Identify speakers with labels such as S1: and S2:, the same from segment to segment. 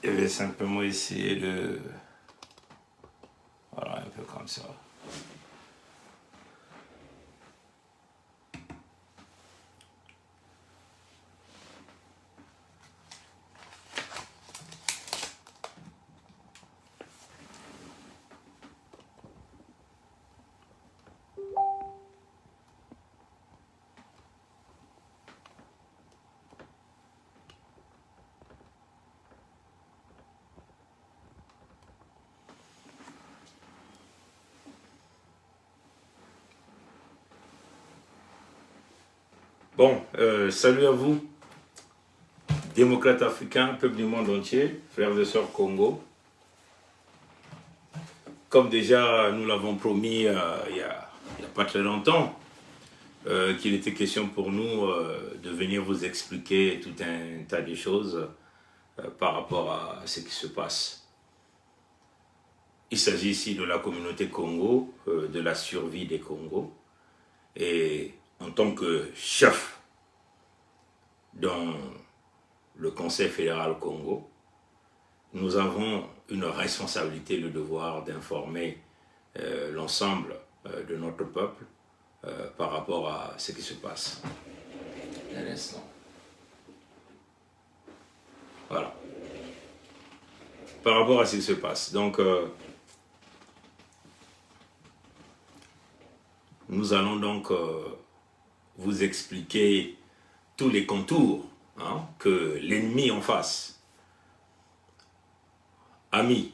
S1: Je vais simplement essayer de... Voilà, un peu comme ça. Bon, salut à vous, démocrates africains, peuple du monde entier, frères et sœurs Congo. Comme déjà nous l'avons promis il y a pas très longtemps, qu'il était question pour nous de venir vous expliquer tout un tas de choses par rapport à ce qui se passe. Il s'agit ici de la communauté Congo, de la survie des Congos. Et en tant que chef dans le Conseil fédéral Congo, nous avons une responsabilité, le devoir d'informer l'ensemble de notre peuple par rapport à ce qui se passe. Un instant. Voilà. Par rapport à ce qui se passe. Donc, nous allons donc vous expliquer tous les contours que l'ennemi en face a mis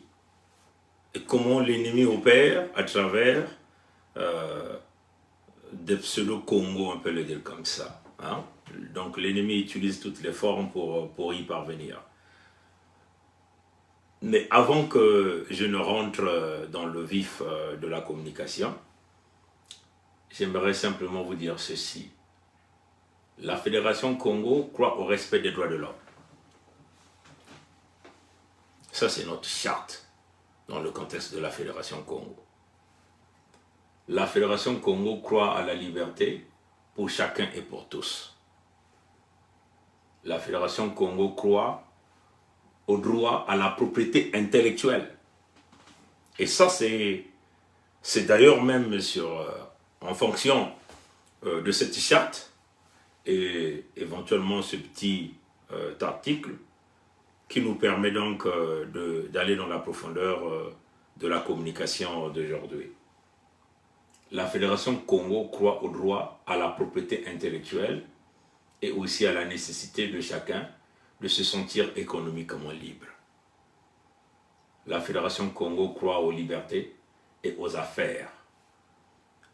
S1: et comment l'ennemi opère à travers des pseudo-Congo, on peut le dire comme ça. Donc l'ennemi utilise toutes les formes pour y parvenir. Mais avant que je ne rentre dans le vif de la communication, j'aimerais simplement vous dire ceci. La Fédération Congo croit au respect des droits de l'homme. Ça, c'est notre charte dans le contexte de la Fédération Congo. La Fédération Congo croit à la liberté pour chacun et pour tous. La Fédération Congo croit au droit à la propriété intellectuelle. Et ça, c'est d'ailleurs même en fonction de cette charte et éventuellement ce petit article qui nous permet donc d'aller dans la profondeur de la communication d'aujourd'hui. La Fédération Congo croit au droit à la propriété intellectuelle et aussi à la nécessité de chacun de se sentir économiquement libre. La Fédération Congo croit aux libertés et aux affaires.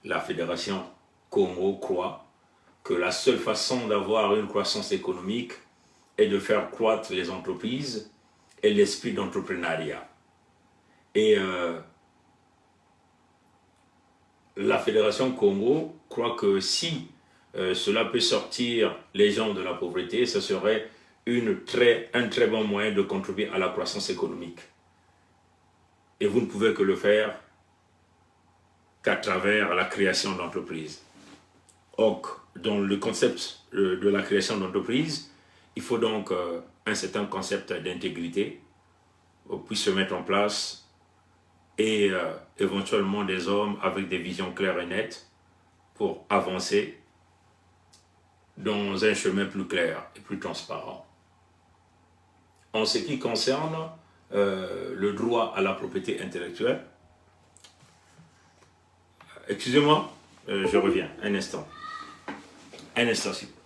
S1: La Fédération Congo croit que la seule façon d'avoir une croissance économique est de faire croître les entreprises et l'esprit d'entrepreneuriat. Et la Fédération Congo croit que si cela peut sortir les gens de la pauvreté, ce serait un très bon moyen de contribuer à la croissance économique. Et vous ne pouvez que le faire qu'à travers la création d'entreprises. Donc, dans le concept de la création d'entreprises, il faut donc un certain concept d'intégrité puisse se mettre en place et éventuellement des hommes avec des visions claires et nettes pour avancer dans un chemin plus clair et plus transparent. En ce qui concerne le droit à la propriété intellectuelle, excusez-moi, je reviens, un instant. Un instant, s'il vous plaît.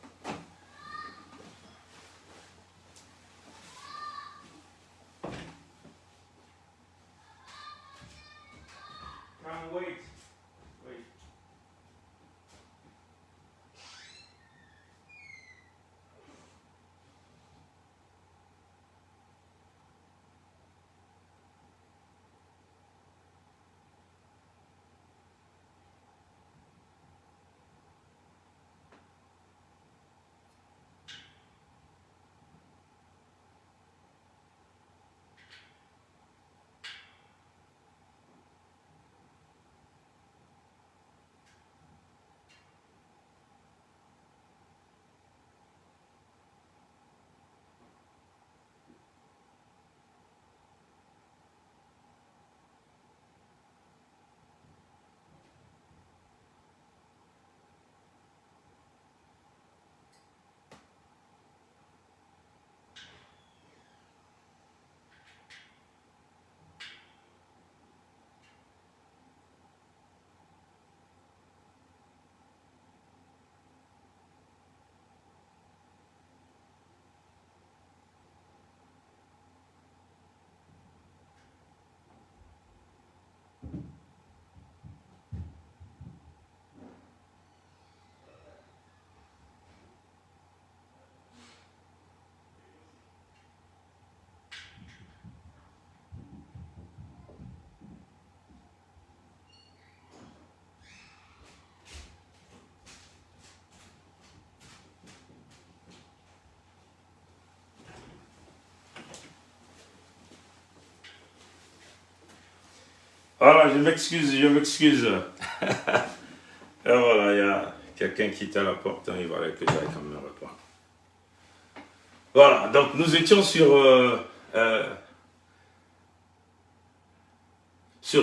S1: Wait. Voilà, je m'excuse, je m'excuse. Et voilà, il y a quelqu'un qui est à la porte, hein, il va que j'aille quand même reprendre. Voilà, donc nous étions sur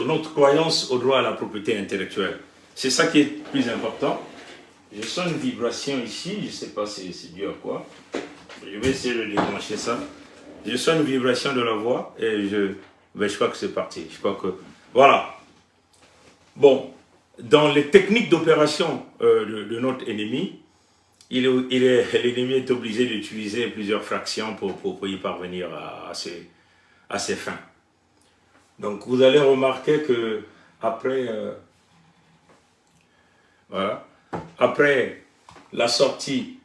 S1: notre croyance au droit à la propriété intellectuelle. C'est ça qui est le plus important. Je sens une vibration ici, je ne sais pas si c'est dû à quoi. Je vais essayer de déclencher ça. Je sens une vibration de la voix et je crois que c'est parti. Je crois que... Voilà. Bon, dans les techniques d'opération de notre ennemi, l'ennemi est obligé d'utiliser plusieurs fractions pour y parvenir à ses fins. Donc vous allez remarquer que après la sortie,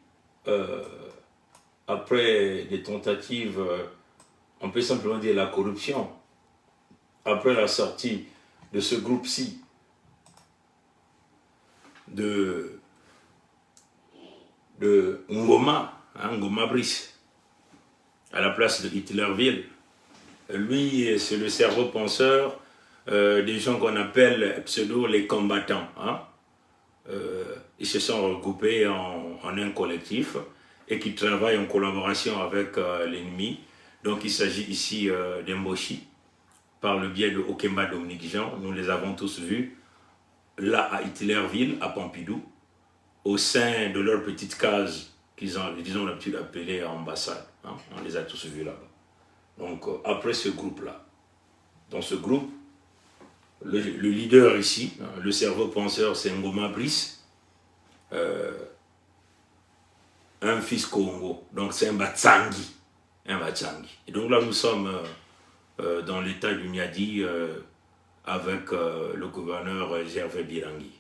S1: après des tentatives, on peut simplement dire la corruption, après la sortie de ce groupe-ci, de Ngoma, Ngoma Brice, à la place de Hitlerville. Lui, c'est le cerveau penseur des gens qu'on appelle pseudo les combattants. Hein. Ils se sont regroupés en un collectif et qui travaillent en collaboration avec l'ennemi. Donc il s'agit ici d'Emboshi, par le biais de Okemba Dominique Jean. Nous les avons tous vus, là à Hitlerville, à Pompidou, au sein de leur petite case qu'ils ont, disons, l'habitude d'appeler ambassade. Hein. On les a tous vus là-bas. Donc après ce groupe-là, dans ce groupe, le leader ici, hein, le cerveau penseur, c'est Ngoma Brice, un fils Congo, donc c'est un Batsangi. Et donc là nous sommes dans l'état du Niadi avec le gouverneur Gervais Birangi.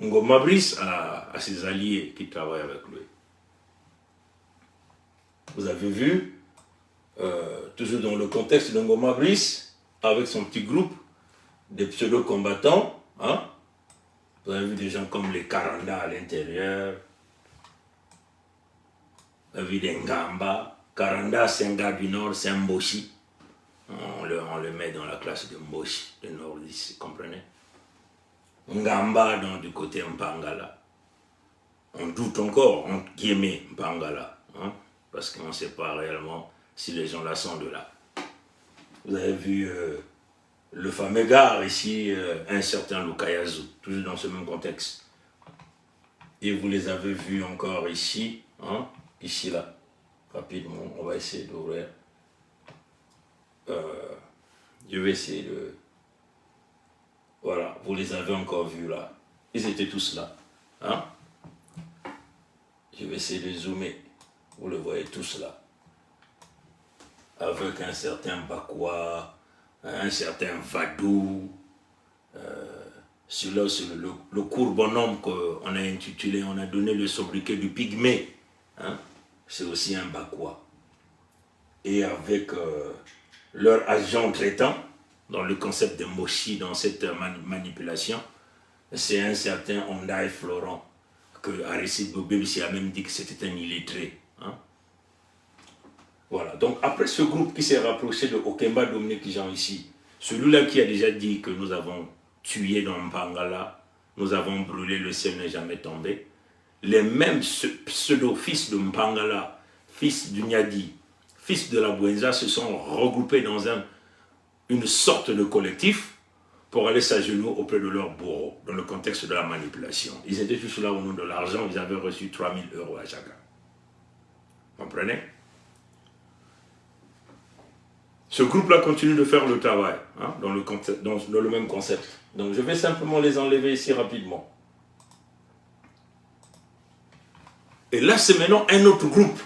S1: Ngoma Brice a ses alliés qui travaillent avec lui. Vous avez vu, toujours dans le contexte de Ngoma Brice, avec son petit groupe de pseudo-combattants, hein? Vous avez vu des gens comme les Karanda à l'intérieur, vous avez vu des Ngamba. Karanda, c'est un gars du Nord, c'est un Mboshi. On le met dans la classe de Mboshi, de Nord-Is, vous comprenez? Ngamba, donc du côté Mpangala. On doute encore, on guillemets Mpangala, hein? Parce qu'on ne sait pas réellement si les gens là sont de là. Vous avez vu le fameux gars ici, un certain Lukayazu, toujours dans ce même contexte. Et vous les avez vus encore ici, hein, ici là, rapidement, on va essayer d'ouvrir. Je vais essayer de... Voilà, vous les avez encore vus là. Ils étaient tous là, hein. Je vais essayer de zoomer. Vous le voyez tous là. Avec un certain Bakwa, un certain Vadou. Celui-là, c'est le court bonhomme qu'on a intitulé, on a donné le sobriquet du pygmée. Hein? C'est aussi un Bakwa. Et avec leur agent traitant, dans le concept de Moshi, dans cette manipulation, c'est un certain Ondai Florent, que Aristide Bobélussi a même dit que c'était un illettré. Hein? Voilà, donc après ce groupe qui s'est rapproché de Okemba Dominique Jean ici, celui-là qui a déjà dit que nous avons tué dans Mpangala, nous avons brûlé, le ciel n'est jamais tombé, les mêmes pseudo-fils de Mpangala, fils du Niadi, fils de la Bouenza, se sont regroupés dans une sorte de collectif pour aller s'agenouiller auprès de leur bourreau, dans le contexte de la manipulation. Ils étaient tous là au nom de l'argent, ils avaient reçu 3000 € à chacun. Vous comprenez? Ce groupe-là continue de faire le travail, hein, dans le même concept. Donc je vais simplement les enlever ici rapidement. Et là, c'est maintenant un autre groupe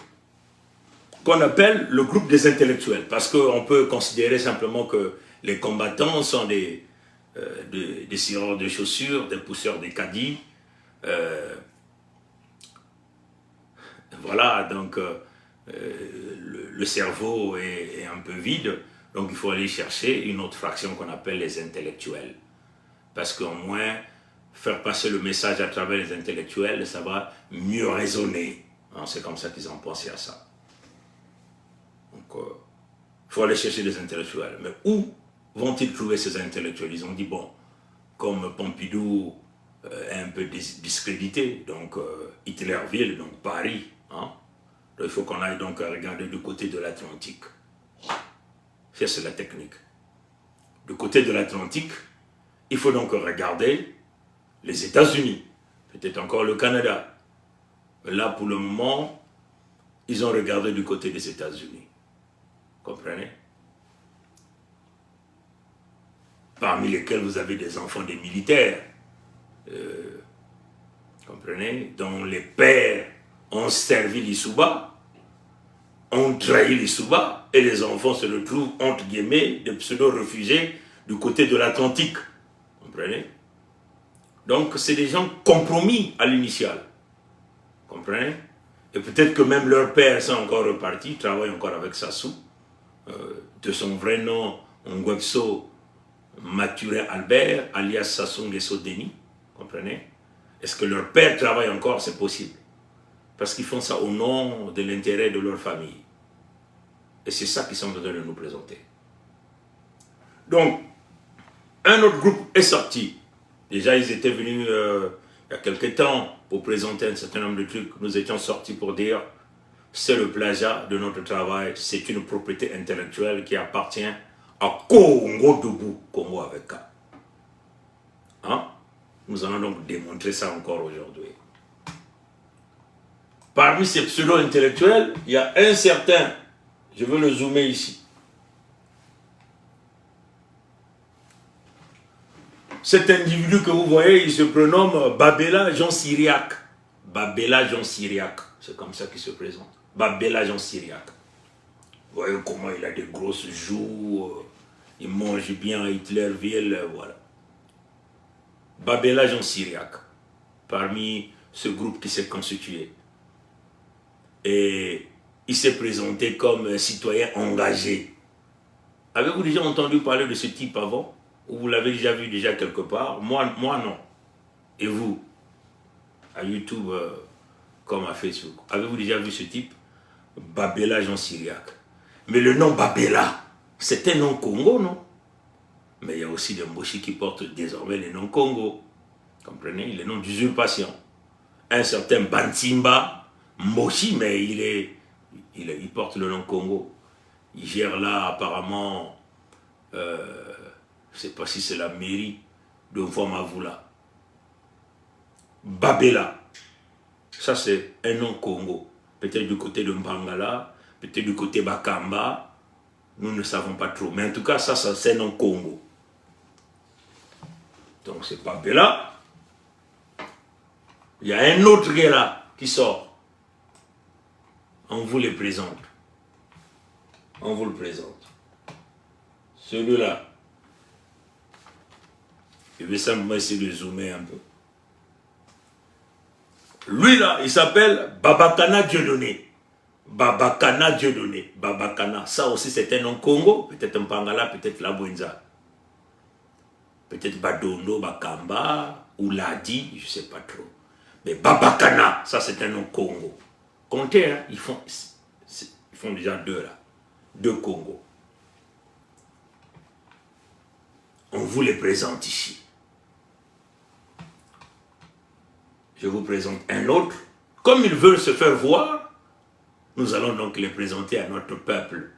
S1: qu'on appelle le groupe des intellectuels. Parce qu'on peut considérer simplement que les combattants sont des cireurs de chaussures, des pousseurs des caddies. Voilà, donc le cerveau est un peu vide. Donc il faut aller chercher une autre fraction qu'on appelle les intellectuels. Parce qu'au moins, faire passer le message à travers les intellectuels, ça va mieux résonner. Hein, c'est comme ça qu'ils ont pensé à ça. Donc, Il faut aller chercher des intellectuels. Mais où vont-ils trouver ces intellectuels? Ils ont dit, bon, comme Pompidou est un peu discrédité, donc Hitlerville, donc Paris, hein? Donc, il faut qu'on aille donc regarder du côté de l'Atlantique. Ça, c'est la technique. Du côté de l'Atlantique, il faut donc regarder les États-Unis, peut-être encore le Canada. Mais là, pour le moment, ils ont regardé du côté des États-Unis. Comprenez? Parmi lesquels vous avez des enfants des militaires. Comprenez? Dont les pères ont servi l'Issouba, ont trahi l'Issouba, et les enfants se retrouvent, entre guillemets, des pseudo-réfugiés du côté de l'Atlantique. Comprenez? Donc, c'est des gens compromis à l'initiale. Comprenez? Et peut-être que même leurs pères sont encore repartis, travaillent encore avec Sassou. De son vrai nom, Ngwebso Mathurin Albert, alias Sassou Nguesso Denis. Comprenez? Est-ce que leur père travaille encore? C'est possible. Parce qu'ils font ça au nom de l'intérêt de leur famille. Et c'est ça qu'ils sont en train de nous présenter. Donc, un autre groupe est sorti. Déjà, ils étaient venus il y a quelques temps pour présenter un certain nombre de trucs. Nous étions sortis pour dire c'est le plagiat de notre travail, c'est une propriété intellectuelle qui appartient à Congo debout, Congo avec K. Hein? Nous allons donc démontrer ça encore aujourd'hui. Parmi ces pseudo-intellectuels, il y a un certain, je veux le zoomer ici. Cet individu que vous voyez, il se prénomme Babela Jean Syriac. Babela Jean Syriac, c'est comme ça qu'il se présente. Babela Jean Syriac. Vous voyez comment il a des grosses joues, il mange bien à Hitlerville, voilà. Babela Jean Syriac, parmi ce groupe qui s'est constitué. Et il s'est présenté comme un citoyen engagé. Avez-vous déjà entendu parler de ce type avant? Ou vous l'avez déjà vu déjà quelque part? Moi non. Et vous? À YouTube comme à Facebook. Avez-vous déjà vu ce type? Babela Jean Syriac. Mais le nom Babela, c'est un nom Congo, non? Mais il y a aussi des Mboshi qui portent désormais les noms Congo. Comprenez? Les noms d'usurpation. Un certain Bantimba, Mboshi, mais il porte le nom Congo. Il gère là apparemment, je ne sais pas si c'est la mairie de Mvomavula. Babela, ça c'est un nom Congo. Peut-être du côté de Mbangala, peut-être du côté Bakamba, nous ne savons pas trop. Mais en tout cas, ça c'est un nom Congo. Donc c'est Babela. Il y a un autre gars là qui sort. On vous le présente. On vous le présente. Celui-là. Je vais simplement essayer de zoomer un peu. Lui là, il s'appelle Babakana Dieudonné. Babakana Dieudonné. Babakana. Ça aussi c'est un nom Congo. Peut-être Mpangala, peut-être la Bwenza. Peut-être Badondo, Bakamba, ou Ladi, je ne sais pas trop. Mais Babakana, ça c'est un nom Congo. Comptez, hein, ils font déjà deux là. Deux Congo. On vous les présente ici. Je vous présente un autre. Comme ils veulent se faire voir, nous allons donc les présenter à notre peuple.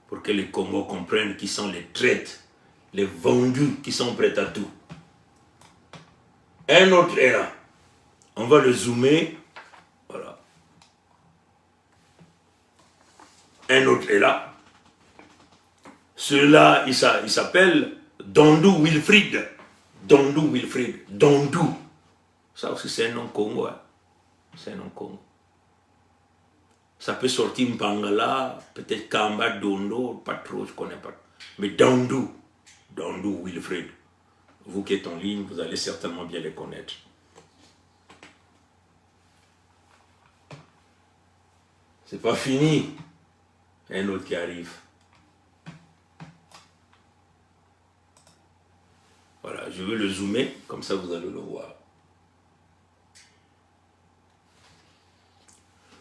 S1: Pour que les Congos comprennent qui sont les traites, les vendus qui sont prêts à tout. Un autre est là. On va le zoomer. Voilà. Un autre est là. Celui-là, il s'appelle Dondou Wilfried. Dondou Wilfried. Dondou. Ça aussi, c'est un nom Congo. Hein. C'est un nom Congo. Ça peut sortir Mpangala, peut-être Kamba, Dondo, pas trop, je ne connais pas. Mais Dondou. Dondou Wilfried. Vous qui êtes en ligne, vous allez certainement bien les connaître. C'est pas fini. Un autre qui arrive. Voilà, je vais le zoomer, comme ça vous allez le voir.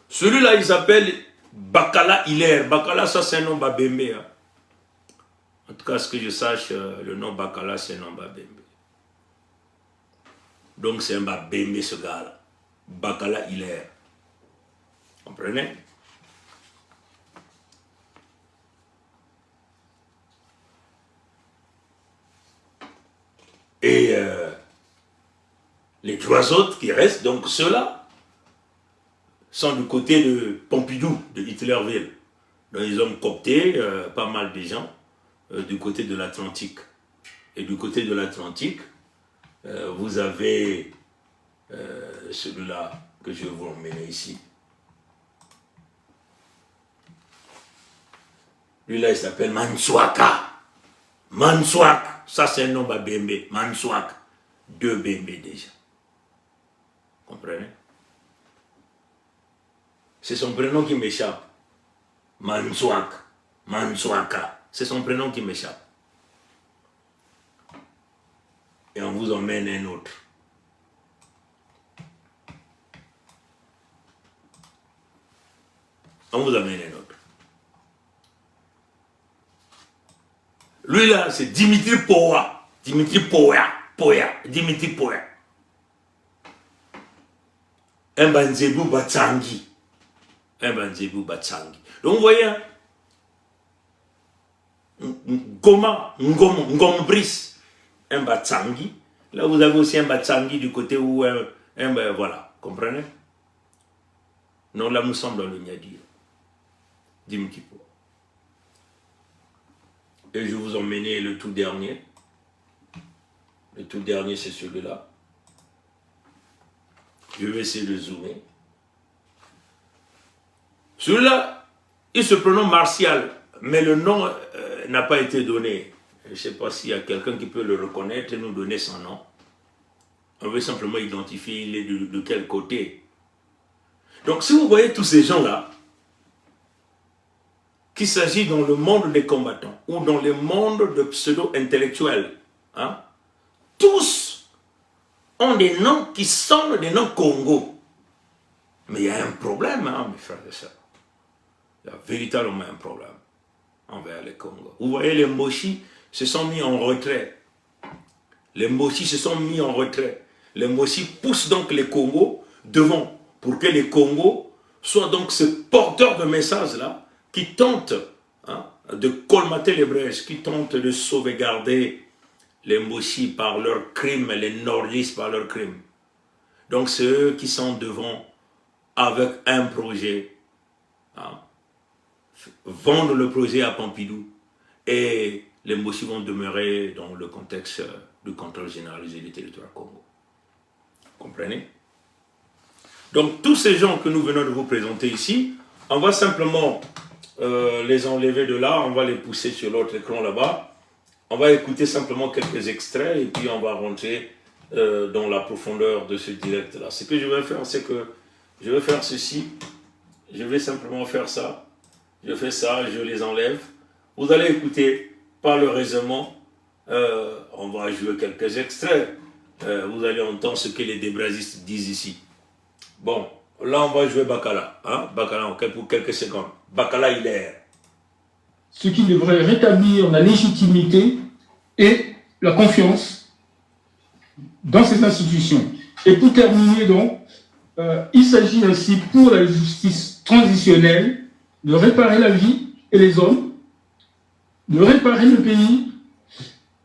S1: Celui-là, il s'appelle Bakala Hilaire. Bakala, ça c'est un nom Babembe. Hein. En tout cas, ce que je sache, le nom Bakala, c'est un nom Babembe. Donc c'est un Babembe ce gars-là. Bakala Hilaire. Comprenez? Et les trois autres qui restent, donc ceux-là, sont du côté de Pompidou, de Hitlerville. Donc ils ont coopté pas mal de gens du côté de l'Atlantique. Et du côté de l'Atlantique, vous avez celui-là que je vais vous emmener ici. Lui-là, il s'appelle Mansouaka. Mansouak, ça c'est un nom à Bembe. Mansouak, 2 Bembe déjà. Comprenez? C'est son prénom qui m'échappe. Mansouak, Mansouaka, c'est son prénom qui m'échappe. Et on vous emmène un autre. On vous amène un autre. Lui là, c'est Dimitri Poya. Dimitri Poya. Dimitri Poya. Un Banzebou Batsangi. Un Banzebou Batsangi. Donc vous voyez, Ngombris, un Batsangi. Là vous avez aussi un Batsangi du côté où voilà, comprenez? Non, là nous sommes dans le Niadir. Dimitri Poya. Et je vous emmenais le tout dernier. Le tout dernier, c'est celui-là. Je vais essayer de zoomer. Celui-là, il se prénomme Martial, mais le nom n'a pas été donné. Je ne sais pas s'il y a quelqu'un qui peut le reconnaître et nous donner son nom. On veut simplement identifier il est de quel côté. Donc si vous voyez tous ces gens-là, qu'il s'agit dans le monde des combattants ou dans le monde de pseudo-intellectuels, hein, tous ont des noms qui sont des noms Congo. Mais il y a un problème, hein, mes frères et sœurs. Il y a véritablement un problème envers les Congos. Vous voyez, les Moshi se sont mis en retrait. Les Moshi se sont mis en retrait. Les Moshi poussent donc les Congos devant pour que les Congos soient donc ce porteur de messages-là qui tentent de colmater les brèches, qui tentent de sauvegarder les Moshi par leurs crimes, les nordistes par leurs crimes. Donc c'est eux qui sont devant avec un projet, vendre le projet à Pompidou, et les Moshi vont demeurer dans le contexte du contrôle généralisé du territoire Congo. Comprenez? Donc tous ces gens que nous venons de vous présenter ici, on va simplement les enlever de là, on va les pousser sur l'autre écran là-bas. On va écouter simplement quelques extraits et puis on va rentrer dans la profondeur de ce direct-là. Ce que je vais faire, c'est que je vais faire ceci. Je vais simplement faire ça. Je fais ça, je les enlève. Vous allez écouter par le raisonnement. On va jouer quelques extraits. Vous allez entendre ce que les débrasistes disent ici. Bon, là on va jouer Bakala. Hein? Bakala pour quelques secondes. Bakala Hilaire.
S2: Ce qui devrait rétablir la légitimité et la confiance dans ces institutions. Et pour terminer donc, il s'agit ainsi pour la justice transitionnelle de réparer la vie et les hommes, de réparer le pays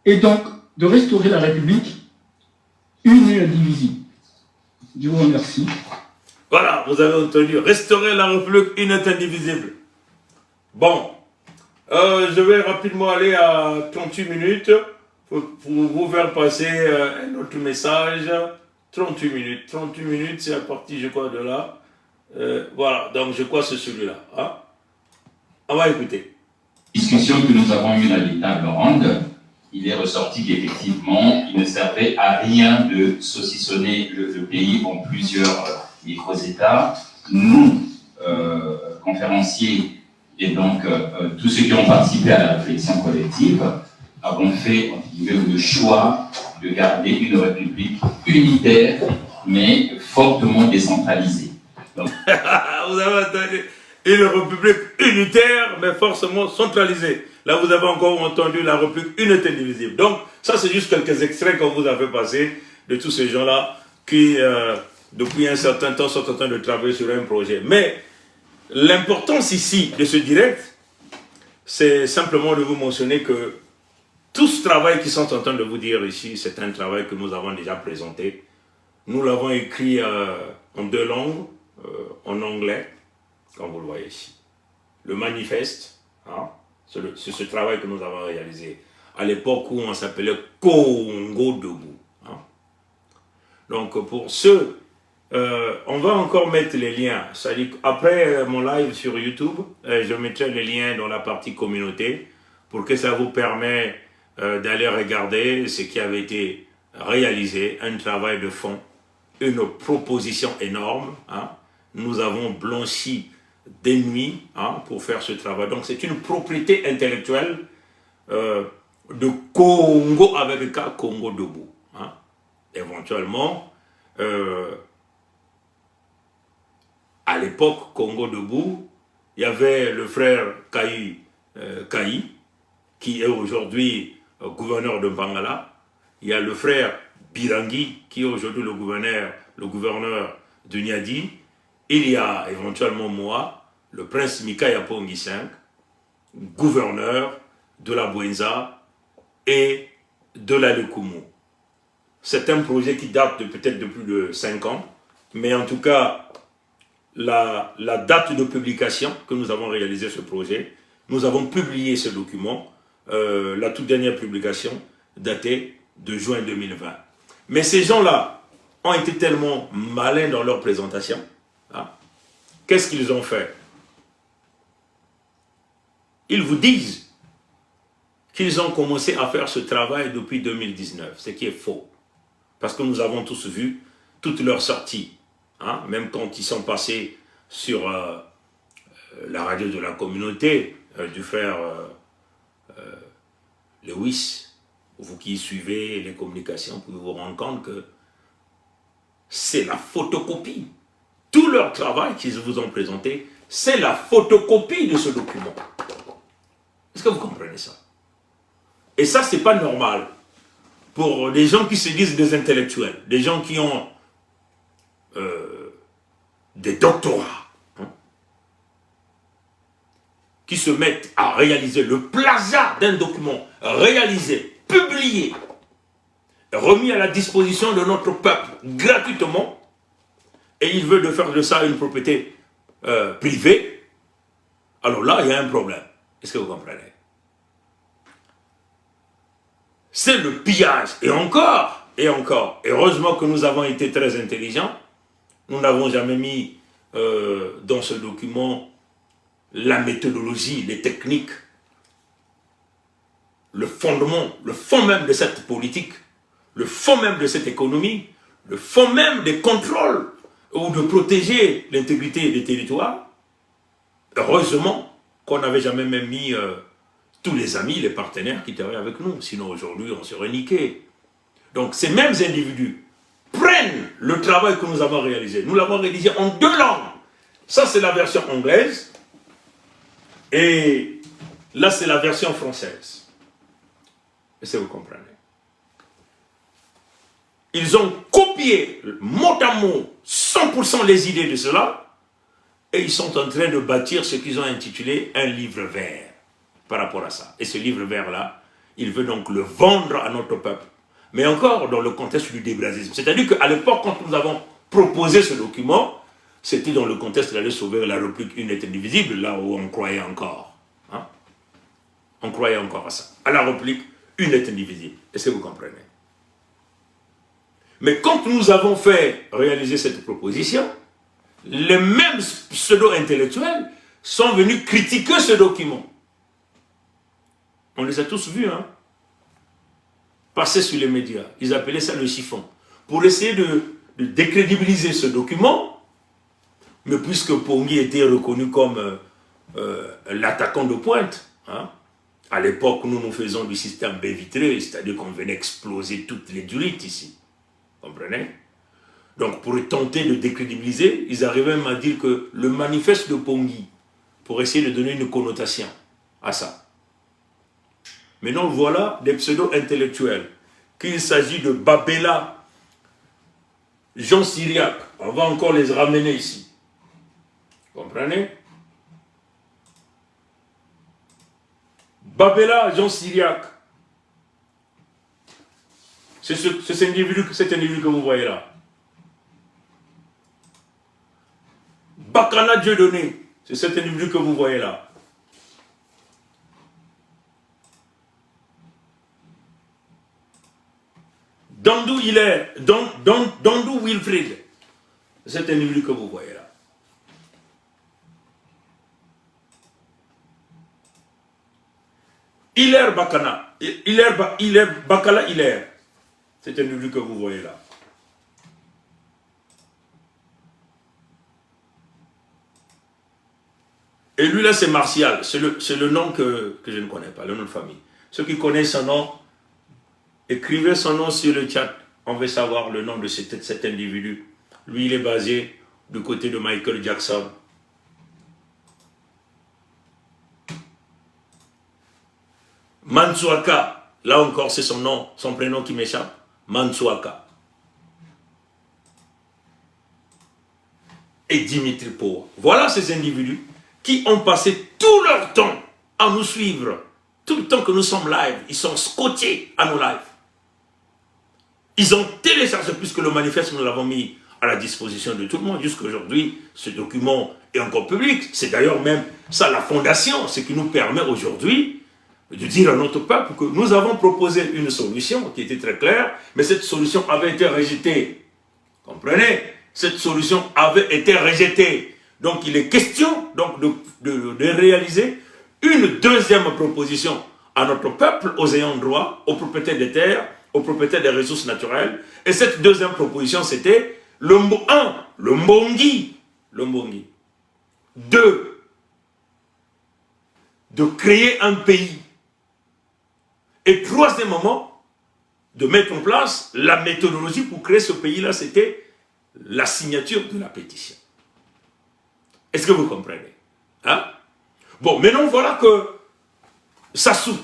S2: et donc de restaurer la République une et indivisible. Je vous remercie.
S1: Voilà, vous avez entendu, restaurer la République une et indivisible. Bon, je vais rapidement aller à 38 minutes pour vous faire passer un autre message. 38 minutes. 38 minutes, c'est à partir, je crois, de là. Voilà, donc je crois que c'est celui-là. Hein? On va écouter.
S3: Discussion que nous avons eue dans les tables rondes, il est ressorti qu'effectivement, il ne servait à rien de saucissonner le pays en plusieurs micro-États. Nous, conférenciers, et donc tous ceux qui ont participé à la réflexion collective, avons fait le choix de garder une république unitaire, mais fortement décentralisée. Donc...
S1: Vous avez entendu. une république unitaire, mais forcément centralisée. Là, vous avez encore entendu la république unitaire indivisible. Donc, ça, c'est juste quelques extraits qu'on vous a fait passer de tous ces gens-là qui, depuis un certain temps, sont en train de travailler sur un projet. Mais l'importance ici de ce direct, c'est simplement de vous mentionner que tout ce travail qu'ils sont en train de vous dire ici, c'est un travail que nous avons déjà présenté. Nous l'avons écrit en 2 langues, en anglais, comme vous le voyez ici. Le manifeste, hein, c'est ce travail que nous avons réalisé à l'époque où on s'appelait Congo Debout. Hein. Donc pour ceux, on va encore mettre les liens. C'est-à-dire après mon live sur YouTube, je mettrai les liens dans la partie communauté pour que ça vous permette d'aller regarder ce qui avait été réalisé, un travail de fond, une proposition énorme. Hein. Nous avons blanchi des nuits, hein, pour faire ce travail. Donc c'est une propriété intellectuelle de Congo avec le cas Congo Debout. Hein. Éventuellement, à l'époque Congo Debout, il y avait le frère Kayi, qui est aujourd'hui gouverneur de Mbangala. Il y a le frère Birangi, qui est aujourd'hui le gouverneur de Niadi. Il y a éventuellement moi, le prince Mikaya Pongi V, gouverneur de la Bouenza et de la Lekumu. C'est un projet qui date peut-être de plus de 5 ans, mais en tout cas, la date de publication que nous avons réalisé ce projet, nous avons publié ce document, la toute dernière publication datée de juin 2020. Mais ces gens-là ont été tellement malins dans leur présentation. Hein. Qu'est-ce qu'ils ont fait? Ils vous disent qu'ils ont commencé à faire ce travail depuis 2019, ce qui est faux. Parce que nous avons tous vu toutes leurs sorties. Hein, même quand ils sont passés sur la radio de la communauté, du frère Lewis, vous qui suivez les communications, vous pouvez vous rendre compte que c'est la photocopie. Tout leur travail qu'ils vous ont présenté, c'est la photocopie de ce document. Est-ce que vous comprenez ça? Et ça, c'est pas normal pour des gens qui se disent des intellectuels, des gens qui ont des doctorats, hein, qui se mettent à réaliser le plagiat d'un document réalisé, publié, remis à la disposition de notre peuple gratuitement, et ils veulent faire de ça une propriété privée. Alors là, il y a un problème. Est-ce que vous comprenez? C'est le pillage. Et encore, heureusement que nous avons été très intelligents. Nous n'avons jamais mis dans ce document la méthodologie, les techniques, le fondement, le fond même de cette politique, le fond même de cette économie, le fond même des contrôles ou de protéger l'intégrité des territoires. Heureusement qu'on n'avait jamais même mis tous les amis, les partenaires qui travaillent avec nous. Sinon aujourd'hui on serait niqué. Donc ces mêmes individus prennent le travail que nous avons réalisé. Nous l'avons réalisé en 2 langues. Ça c'est la version anglaise et là c'est la version française. Est-ce que vous comprenez? Ils ont copié mot à mot 100% les idées de cela et ils sont en train de bâtir ce qu'ils ont intitulé un livre vert par rapport à ça. Et ce livre vert-là, il veut donc le vendre à notre peuple. Mais encore dans le contexte du débrasisme. C'est-à-dire qu'à l'époque, quand nous avons proposé ce document, c'était dans le contexte d'aller sauver la République unitaire indivisible, là où on croyait encore. Hein? On croyait encore à ça. À la République unitaire indivisible. Est-ce que vous comprenez? Mais quand nous avons fait réaliser cette proposition, les mêmes pseudo-intellectuels sont venus critiquer ce document. On les a tous vus, hein, passer sur les médias. Ils appelaient ça le chiffon. Pour essayer de décrédibiliser ce document, mais puisque Pongi était reconnu comme l'attaquant de pointe, hein, à l'époque, nous faisons du système baie vitrée, c'est-à-dire qu'on venait exploser toutes les durites ici. Vous comprenez? Donc, pour tenter de décrédibiliser, ils arrivaient même à dire que le manifeste de Pongi pour essayer de donner une connotation à ça. Maintenant, voilà des pseudo-intellectuels, qu'il s'agit de Babela, Jean Syriac, on va encore les ramener ici. Vous comprenez? Babela, Jean Syriac, c'est cet individu que vous voyez là. Bakana Dieudonné, c'est cet individu que vous voyez là. Dandou Wilfrid, c'est cet individu que vous voyez là. Hilaire Bakana, Bakala Hilaire, c'est un individu que vous voyez là. Et lui là c'est Martial, c'est le nom que je ne connais pas, le nom de famille. Ceux qui connaissent son nom, écrivez son nom sur le chat, on veut savoir le nom de cet individu. Lui il est basé du côté de Michael Jackson. Mansuaka, là encore c'est son nom, son prénom qui m'échappe, Mansuaka. Et Dimitri Poa. Voilà ces individus qui ont passé tout leur temps à nous suivre. Tout le temps que nous sommes live, ils sont scotchés à nos lives. Ils ont téléchargé, puisque le manifeste, nous l'avons mis à la disposition de tout le monde. Jusqu'à aujourd'hui, ce document est encore public. C'est d'ailleurs même ça la fondation, ce qui nous permet aujourd'hui de dire à notre peuple que nous avons proposé une solution qui était très claire, mais cette solution avait été rejetée. Comprenez? Cette solution avait été rejetée. Donc il est question donc, de réaliser une deuxième proposition à notre peuple, aux ayants droit, aux propriétaires des terres, aux propriétaires des ressources naturelles. Et cette deuxième proposition, c'était le Mbongi. 2, de créer un pays. Et troisièmement, de mettre en place la méthodologie pour créer ce pays-là, c'était la signature de la pétition. Est-ce que vous comprenez? Hein? Bon, maintenant voilà que Sassou,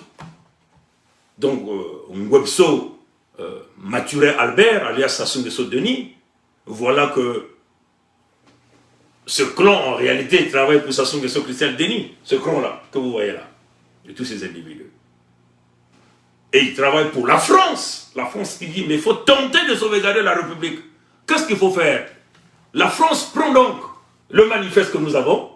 S1: donc Ngwebso Maturé Albert, alias Sassou Nguesso Denis, voilà que ce clan en réalité travaille pour Sassou Nguesso Christian Denis, ce clan-là que vous voyez là, de tous ces individus. Et il travaille pour la France qui dit mais il faut tenter de sauvegarder la République. Qu'est-ce qu'il faut faire? La France prend donc le manifeste que nous avons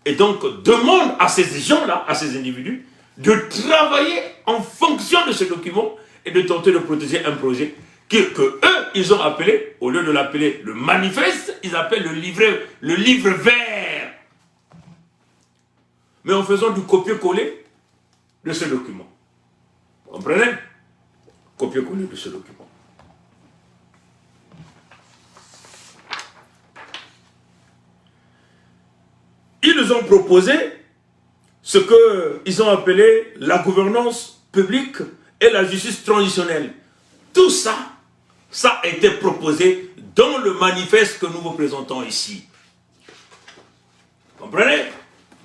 S1: et donc demande à ces gens-là, à ces individus, de travailler en fonction de ce document et de tenter de protéger un projet que eux, ils ont appelé, au lieu de l'appeler le manifeste, ils appellent le livre vert. Mais en faisant du copier-coller de ce document. Vous comprenez? Copier-coller de ce document. Ils ont proposé ce qu'ils ont appelé la gouvernance publique et la justice transitionnelle. Tout ça, ça a été proposé dans le manifeste que nous vous présentons ici. Vous comprenez?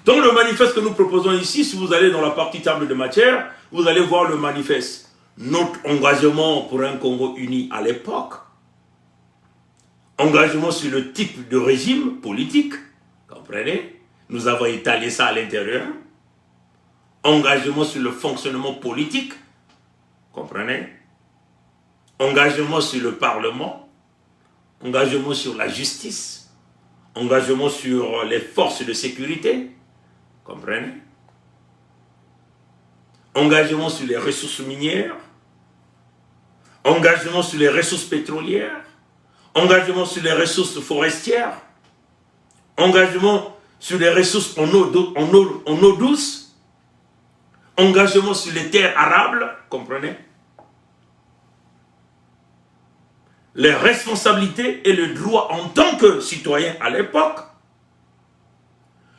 S1: Dans le manifeste que nous proposons ici, si vous allez dans la partie table de matière, vous allez voir le manifeste. Notre engagement pour un Congo uni à l'époque, engagement sur le type de régime politique, comprenez? Nous avons étalé ça à l'intérieur. Engagement sur le fonctionnement politique, comprenez? Engagement sur le Parlement, engagement sur la justice, engagement sur les forces de sécurité, comprenez? Engagement sur les ressources minières, engagement sur les ressources pétrolières, engagement sur les ressources forestières, engagement sur les ressources en eau douce, engagement sur les terres arables, comprenez? Les responsabilités et le droit en tant que citoyen à l'époque,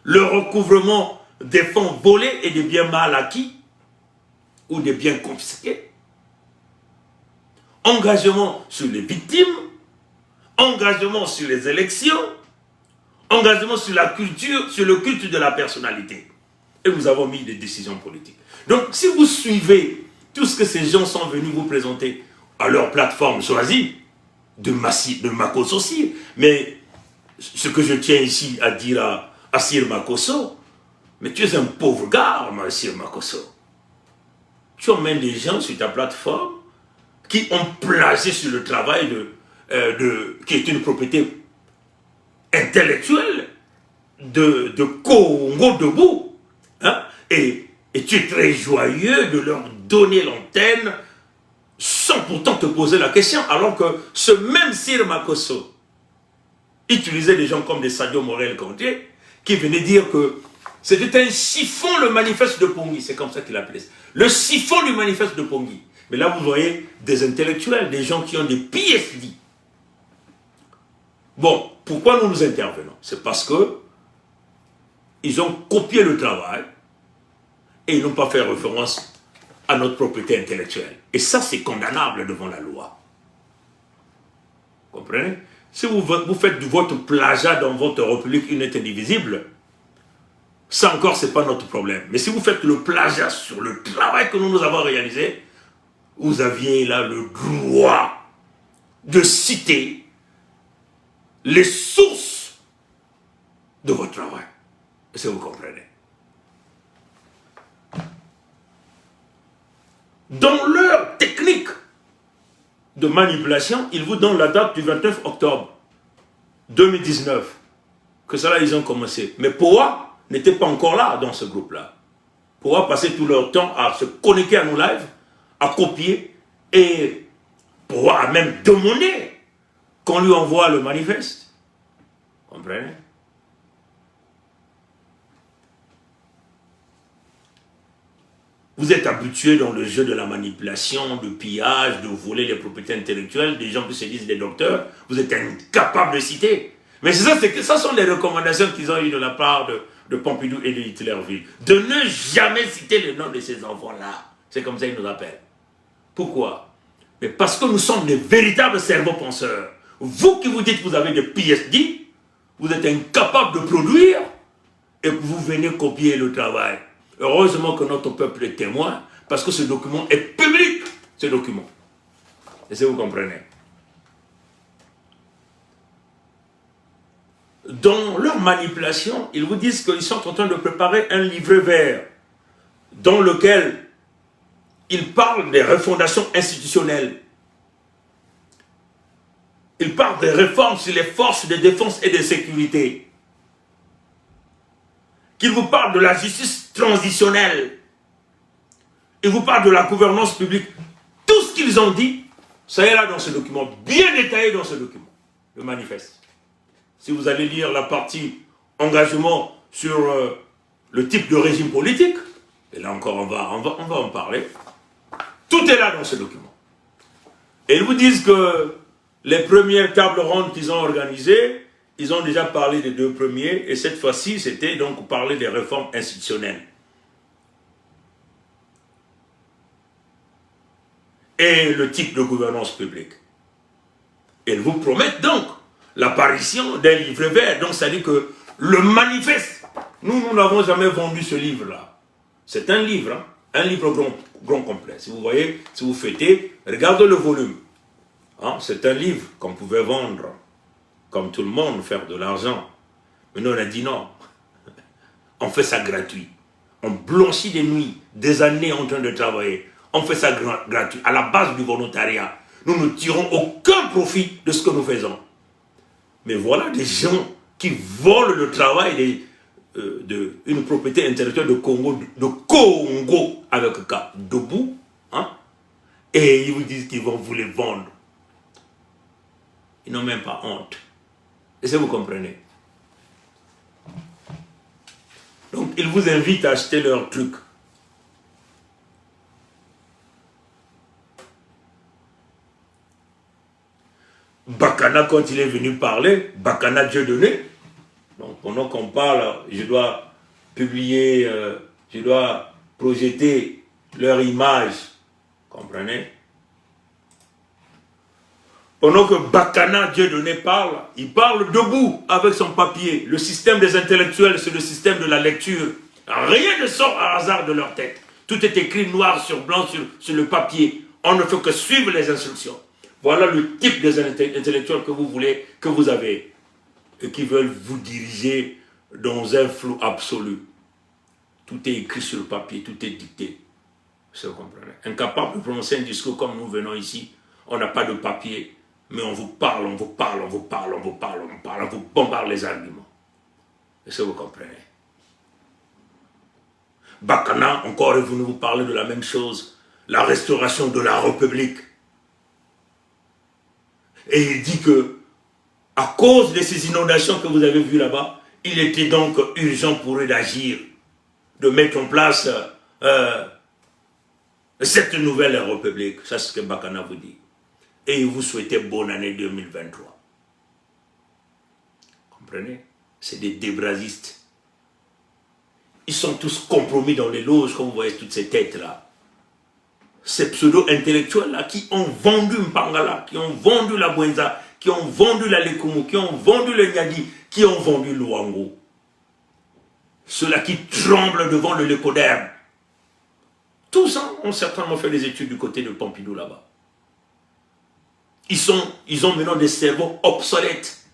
S1: le recouvrement des fonds volés et des biens mal acquis ou des biens confisqués, engagement sur les victimes, engagement sur les élections, engagement sur la culture, sur le culte de la personnalité. Et nous avons mis des décisions politiques. Donc, si vous suivez tout ce que ces gens sont venus vous présenter à leur plateforme choisie, de Makosso aussi, mais ce que je tiens ici à dire à Sir Makosso, mais tu es un pauvre gars, Sir Makosso. Tu emmènes des gens sur ta plateforme qui ont plagié sur le travail qui est une propriété intellectuelle de Congo debout. Hein? Et tu es très joyeux de leur donner l'antenne sans pourtant te poser la question, alors que ce même Sir Makosso utilisait des gens comme des Sadio Morel-Conté qui venaient dire que c'était un chiffon le manifeste de Pongui, c'est comme ça qu'il appelait ça. Le chiffon du manifeste de Pongui. Mais là vous voyez des intellectuels, des gens qui ont des PhD. Bon, pourquoi nous intervenons? C'est parce que ils ont copié le travail et ils n'ont pas fait référence à notre propriété intellectuelle. Et ça, c'est condamnable devant la loi. Vous comprenez? Si vous faites de votre plagiat dans votre République unite indivisible, ça encore, ce n'est pas notre problème. Mais si vous faites le plagiat sur le travail que nous avons réalisé, vous aviez là le droit de citer les sources de votre travail. Est-ce que vous comprenez? Dans leur technique de manipulation, ils vous donnent la date du 29 octobre 2019. Que ça là, ils ont commencé. Mais Poa n'était pas encore là dans ce groupe-là. Poa passait tout leur temps à se connecter à nos lives, à copier, et Poa a même demandé qu'on lui envoie le manifeste. Vous comprenez? Vous êtes habitués dans le jeu de la manipulation, de pillage, de voler les propriétés intellectuelles, des gens qui se disent des docteurs, vous êtes incapables de citer. Mais c'est ça, ça sont les recommandations qu'ils ont eues de la part de Pompidou et de Hitlerville. De ne jamais citer le nom de ces enfants-là. C'est comme ça qu'ils nous appellent. Pourquoi? Mais parce que nous sommes des véritables cerveaux penseurs. Vous qui vous dites que vous avez des PhD, vous êtes incapables de produire et vous venez copier le travail. Heureusement que notre peuple est témoin, parce que ce document est public, ce document. Est-ce que vous comprenez? Dans leur manipulation, ils vous disent qu'ils sont en train de préparer un livret vert dans lequel ils parlent des refondations institutionnelles. Ils parlent des réformes sur les forces de défense et de sécurité. Qu'ils vous parlent de la justice transitionnelle. Ils vous parlent de la gouvernance publique. Tout ce qu'ils ont dit, ça est là dans ce document, bien détaillé dans ce document, le manifeste. Si vous allez lire la partie engagement sur le type de régime politique, et là encore on va en parler, tout est là dans ce document. Et ils vous disent que les premières tables rondes qu'ils ont organisées, ils ont déjà parlé des deux premiers, et cette fois-ci, c'était donc parler des réformes institutionnelles. Et le type de gouvernance publique. Et ils vous promettent donc l'apparition d'un livre vert. Donc ça dit que le manifeste, nous n'avons jamais vendu ce livre-là. C'est un livre, hein, un livre grand complet. Si vous voyez, si vous fêtez, regardez le volume. Hein, c'est un livre qu'on pouvait vendre, comme tout le monde, faire de l'argent. Mais nous, on a dit non. On fait ça gratuit. On blanchit des nuits, des années en train de travailler. On fait ça gratuit, à la base du volontariat. Nous ne tirons aucun profit de ce que nous faisons. Mais voilà des gens qui volent le travail d'une propriété intellectuelle de Congo avec un cas debout, hein, et ils vous disent qu'ils vont vous les vendre. Ils n'ont même pas honte. Est-ce que vous comprenez? Donc, ils vous invitent à acheter leurs trucs. Bakana, quand il est venu parler, Bakana Dieudonné, donc pendant qu'on parle, je dois publier, je dois projeter leur image, comprenez? Pendant que Bakana, Dieudonné parle, il parle debout avec son papier. Le système des intellectuels, c'est le système de la lecture. Rien ne sort à hasard de leur tête. Tout est écrit noir sur blanc sur le papier. On ne fait que suivre les instructions. Voilà le type des intellectuels que vous voulez, que vous avez. Et qui veulent vous diriger dans un flou absolu. Tout est écrit sur le papier, tout est dicté. Vous comprenez? Incapable de prononcer un discours comme nous venons ici, on n'a pas de papier. Mais on vous parle, on vous parle, on vous parle, on vous parle, on vous parle, on vous bombarde les arguments. Est-ce que vous comprenez? Bakana, encore, est venu vous parler de la même chose, la restauration de la République. Et il dit que, à cause de ces inondations que vous avez vues là-bas, il était donc urgent pour eux d'agir, de mettre en place cette nouvelle République. Ça, c'est ce que Bakana vous dit. Et il vous souhaitait bonne année 2023. Comprenez? C'est des débrasistes. Ils sont tous compromis dans les loges, comme vous voyez toutes ces têtes-là. Ces pseudo-intellectuels-là qui ont vendu Mpangala, qui ont vendu la Bwenza, qui ont vendu la Lekumu, qui ont vendu le Nyadi, qui ont vendu l'Ouango. Ceux-là qui tremblent devant le Lecoderme. Tous ont certainement fait des études du côté de Pompidou là-bas. Ils ont maintenant des cerveaux obsolètes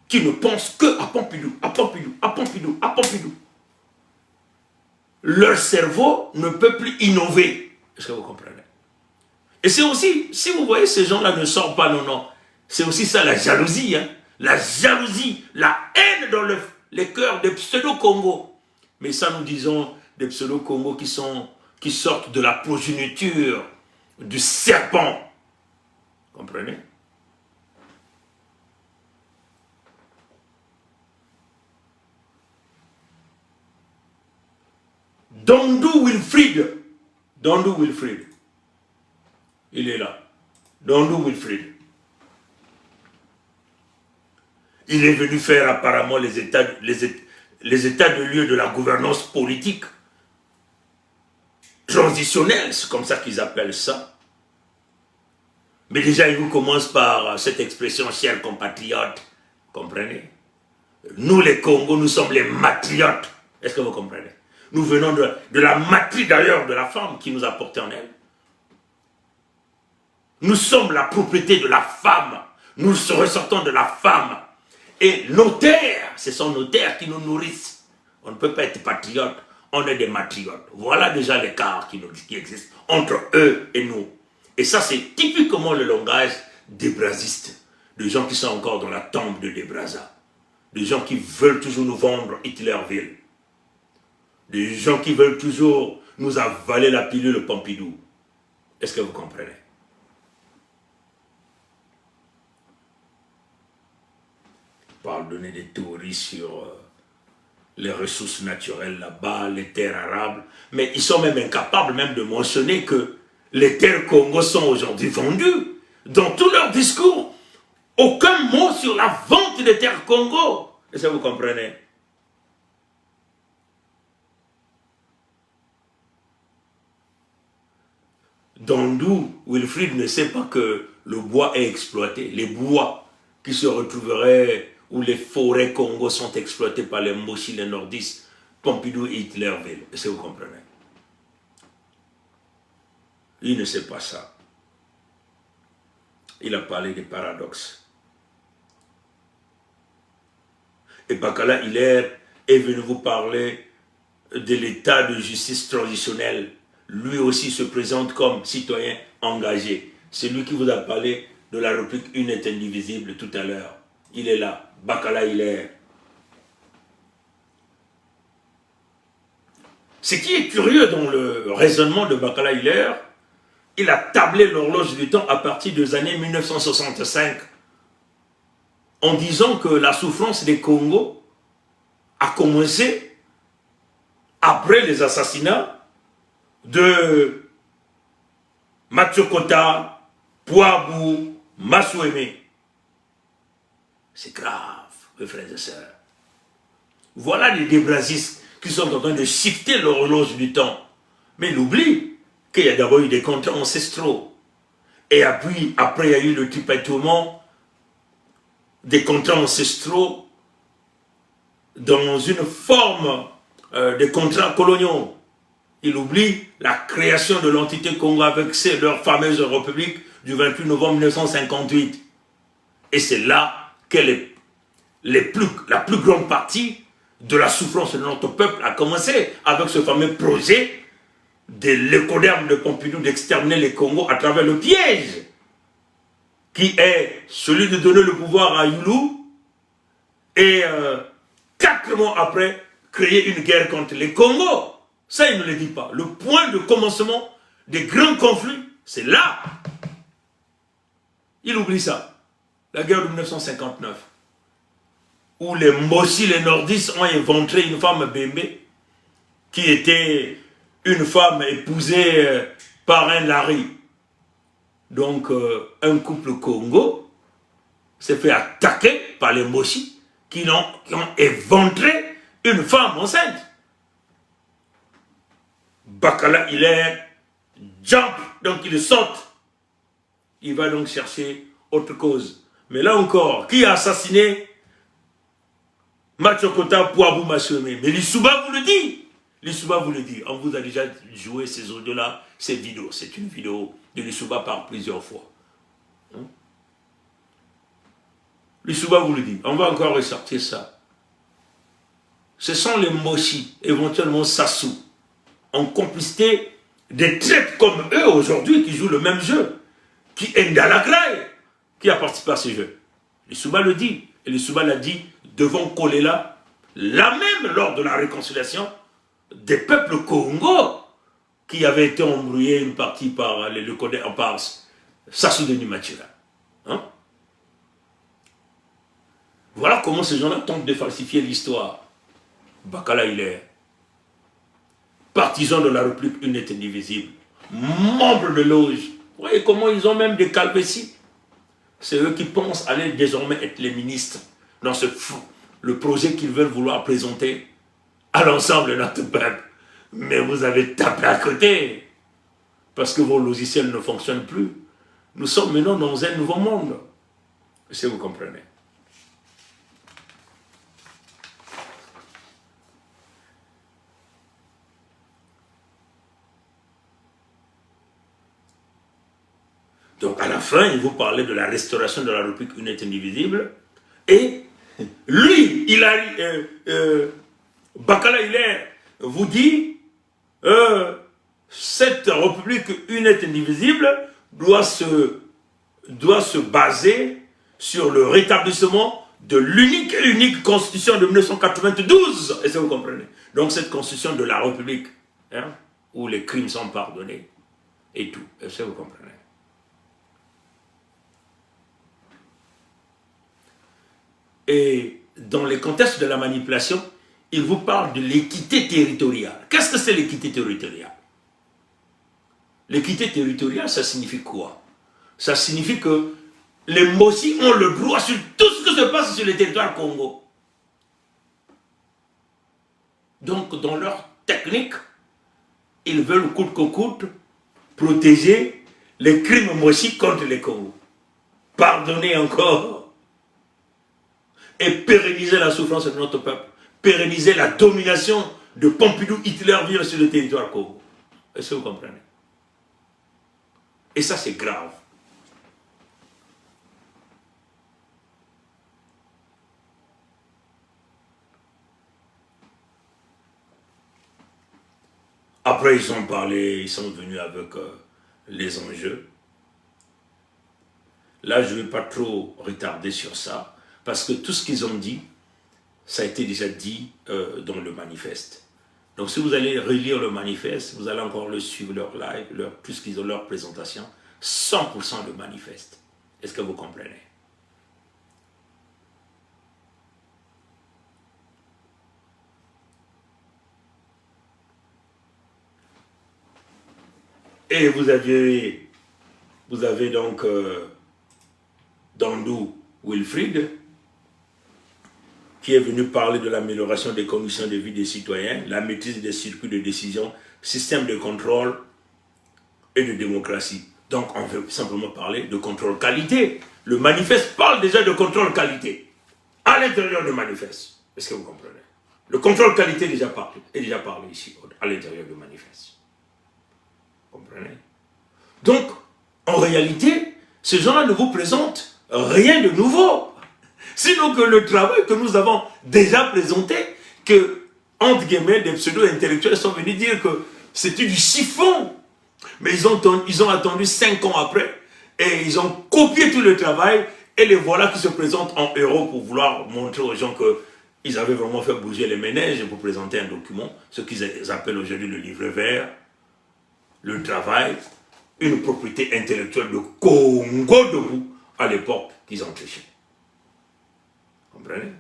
S1: qui ne pensent que à Pompidou, à Pompidou, à Pompidou, à Pompidou. Leur cerveau ne peut plus innover. Est-ce que vous comprenez? Et c'est aussi, si vous voyez ces gens-là ne sortent pas, non, c'est aussi ça la jalousie. Hein? La jalousie, la haine dans les cœurs des pseudo-Congo. Mais ça, nous disons des pseudo-Congo qui sortent de la progéniture du serpent. Comprenez? Dandou Wilfried. Dandou Wilfried. Il est là. Dandou Wilfried. Il est venu faire apparemment les états de lieu de la gouvernance politique transitionnelle, c'est comme ça qu'ils appellent ça. Mais déjà, il vous commence par cette expression, chers compatriotes, comprenez? Nous, les Congos, nous sommes les matriotes. Est-ce que vous comprenez? Nous venons de la matrice d'ailleurs de la femme qui nous a porté en elle. Nous sommes la propriété de la femme. Nous ressortons de la femme. Et nos terres, ce sont nos terres qui nous nourrissent. On ne peut pas être patriote, on est des matriotes. Voilà déjà l'écart qui existe entre eux et nous. Et ça, c'est typiquement le langage débrasiste. Des gens qui sont encore dans la tombe de Débraza. Des gens qui veulent toujours nous vendre Hitlerville. Des gens qui veulent toujours nous avaler la pilule Pompidou. Est-ce que vous comprenez? On parle de donner des théories sur les ressources naturelles là-bas, les terres arables. Mais ils sont même incapables même de mentionner que les terres Congo sont aujourd'hui vendues. Dans tout leur discours, aucun mot sur la vente des terres Congo. Est-ce que vous comprenez? Dandou, Wilfried ne sait pas que le bois est exploité. Les bois qui se retrouveraient, où les forêts Congo sont exploitées par les Moshi, les nordistes, Pompidou et Hitlerville. Est-ce que vous comprenez? Il ne sait pas ça. Il a parlé des paradoxes. Et Bakala Hilaire est venu vous parler de l'état de justice transitionnelle. Lui aussi se présente comme citoyen engagé. C'est lui qui vous a parlé de la République une et indivisible tout à l'heure. Il est là, Bakala Hilaire. Ce qui est curieux dans le raisonnement de Bakala Hilaire, il a tablé l'horloge du temps à partir des années 1965 en disant que la souffrance des Congo a commencé après les assassinats de Mathieu Kota, Pouabou, Masouemé. C'est grave, mes frères et sœurs. Voilà les débrasistes qui sont en train de shifter l'horloge du temps. Mais il oublie qu'il y a d'abord eu des contrats ancestraux. Et puis, après, il y a eu le tripatouillement des contrats ancestraux dans une forme de contrats coloniaux. Il oublie la création de l'entité Congo avec leur fameuse république du 28 novembre 1958. Et c'est là que la plus grande partie de la souffrance de notre peuple a commencé, avec ce fameux projet de l'écoderme de Pompidou d'exterminer les Congos à travers le piège, qui est celui de donner le pouvoir à Youlou et 4 mois après, créer une guerre contre les Congos. Ça, il ne le dit pas. Le point de commencement des grands conflits, c'est là. Il oublie ça. La guerre de 1959, où les Mossi, les nordistes, ont éventré une femme Bémbé, qui était une femme épousée par un Larry. Donc, un couple Congo s'est fait attaquer par les Mossi, qui ont éventré une femme enceinte. Bakala, il est jump, donc il saute. Il va donc chercher autre cause. Mais là encore, qui a assassiné Machokota Pouabou Massemé? Mais Lissouba vous le dit. Lissouba vous le dit. On vous a déjà joué ces audios-là, ces vidéos. C'est une vidéo de Lissouba par plusieurs fois. Lissouba vous le dit. On va encore ressortir ça. Ce sont les Moshi, éventuellement Sassou, en complicité des traites comme eux aujourd'hui qui jouent le même jeu, qui est Ndalagraï, qui a participé à ce jeu. Lissouba le dit, et Lissouba l'a dit devant Kolela, là même lors de la réconciliation des peuples Congo, qui avaient été embrouillés une partie par les Lekodé en par Sassou Denis Mathieu. Hein? Voilà comment ces gens-là tentent de falsifier l'histoire. Bakala, il est partisan de la République une et indivisible, membre de loge. Vous voyez comment ils ont même des calvéties. C'est eux qui pensent aller désormais être les ministres dans le projet qu'ils veulent vouloir présenter à l'ensemble de notre peuple. Mais vous avez tapé à côté, parce que vos logiciels ne fonctionnent plus. Nous sommes maintenant dans un nouveau monde. Si vous comprenez. Donc à la fin, il vous parlait de la restauration de la République unie et indivisible. Et lui, Bakala Hilaire vous dit cette République unie et indivisible doit se baser sur le rétablissement de l'unique et unique constitution de 1992. Est-ce que vous comprenez? Donc cette constitution de la République, hein, où les crimes sont pardonnés et tout. Est-ce que vous comprenez? Et dans les contextes de la manipulation, il vous parle de l'équité territoriale. Qu'est-ce que c'est l'équité territoriale? L'équité territoriale, ça signifie quoi? Ça signifie que les Mossi ont le droit sur tout ce qui se passe sur le territoire Congo. Donc, dans leur technique, ils veulent coûte que coûte protéger les crimes Mossi contre les Congos. Pardonner encore et pérenniser la souffrance de notre peuple, pérenniser la domination de Pompidou Hitler sur le territoire Congo. Est-ce que vous comprenez? Et ça, c'est grave. Après, ils ont parlé, ils sont venus avec les enjeux. Là, je ne vais pas trop retarder sur ça. Parce que tout ce qu'ils ont dit, ça a été déjà dit dans le manifeste. Donc si vous allez relire le manifeste, vous allez encore le suivre, leur live, puisqu'ils ont leur présentation, 100% le manifeste. Est-ce que vous comprenez? Et vous avez donc Dandou Wilfried, qui est venu parler de l'amélioration des conditions de vie des citoyens, la maîtrise des circuits de décision, système de contrôle et de démocratie. Donc on veut simplement parler de contrôle qualité. Le manifeste parle déjà de contrôle qualité. À l'intérieur du manifeste. Est-ce que vous comprenez? Le contrôle qualité est déjà parlé ici, à l'intérieur du manifeste. Vous comprenez? Donc, en réalité, ces gens-là ne vous présentent rien de nouveau. Sinon que le travail que nous avons déjà présenté, que, entre guillemets, des pseudo-intellectuels sont venus dire que c'était du chiffon. Mais ils ont attendu 5 ans après et ils ont copié tout le travail et les voilà qui se présentent en héros pour vouloir montrer aux gens qu'ils avaient vraiment fait bouger les ménages pour présenter un document, ce qu'ils appellent aujourd'hui le livre vert, le travail, une propriété intellectuelle de Congo debout à l'époque qu'ils ont triché. Vous comprenez?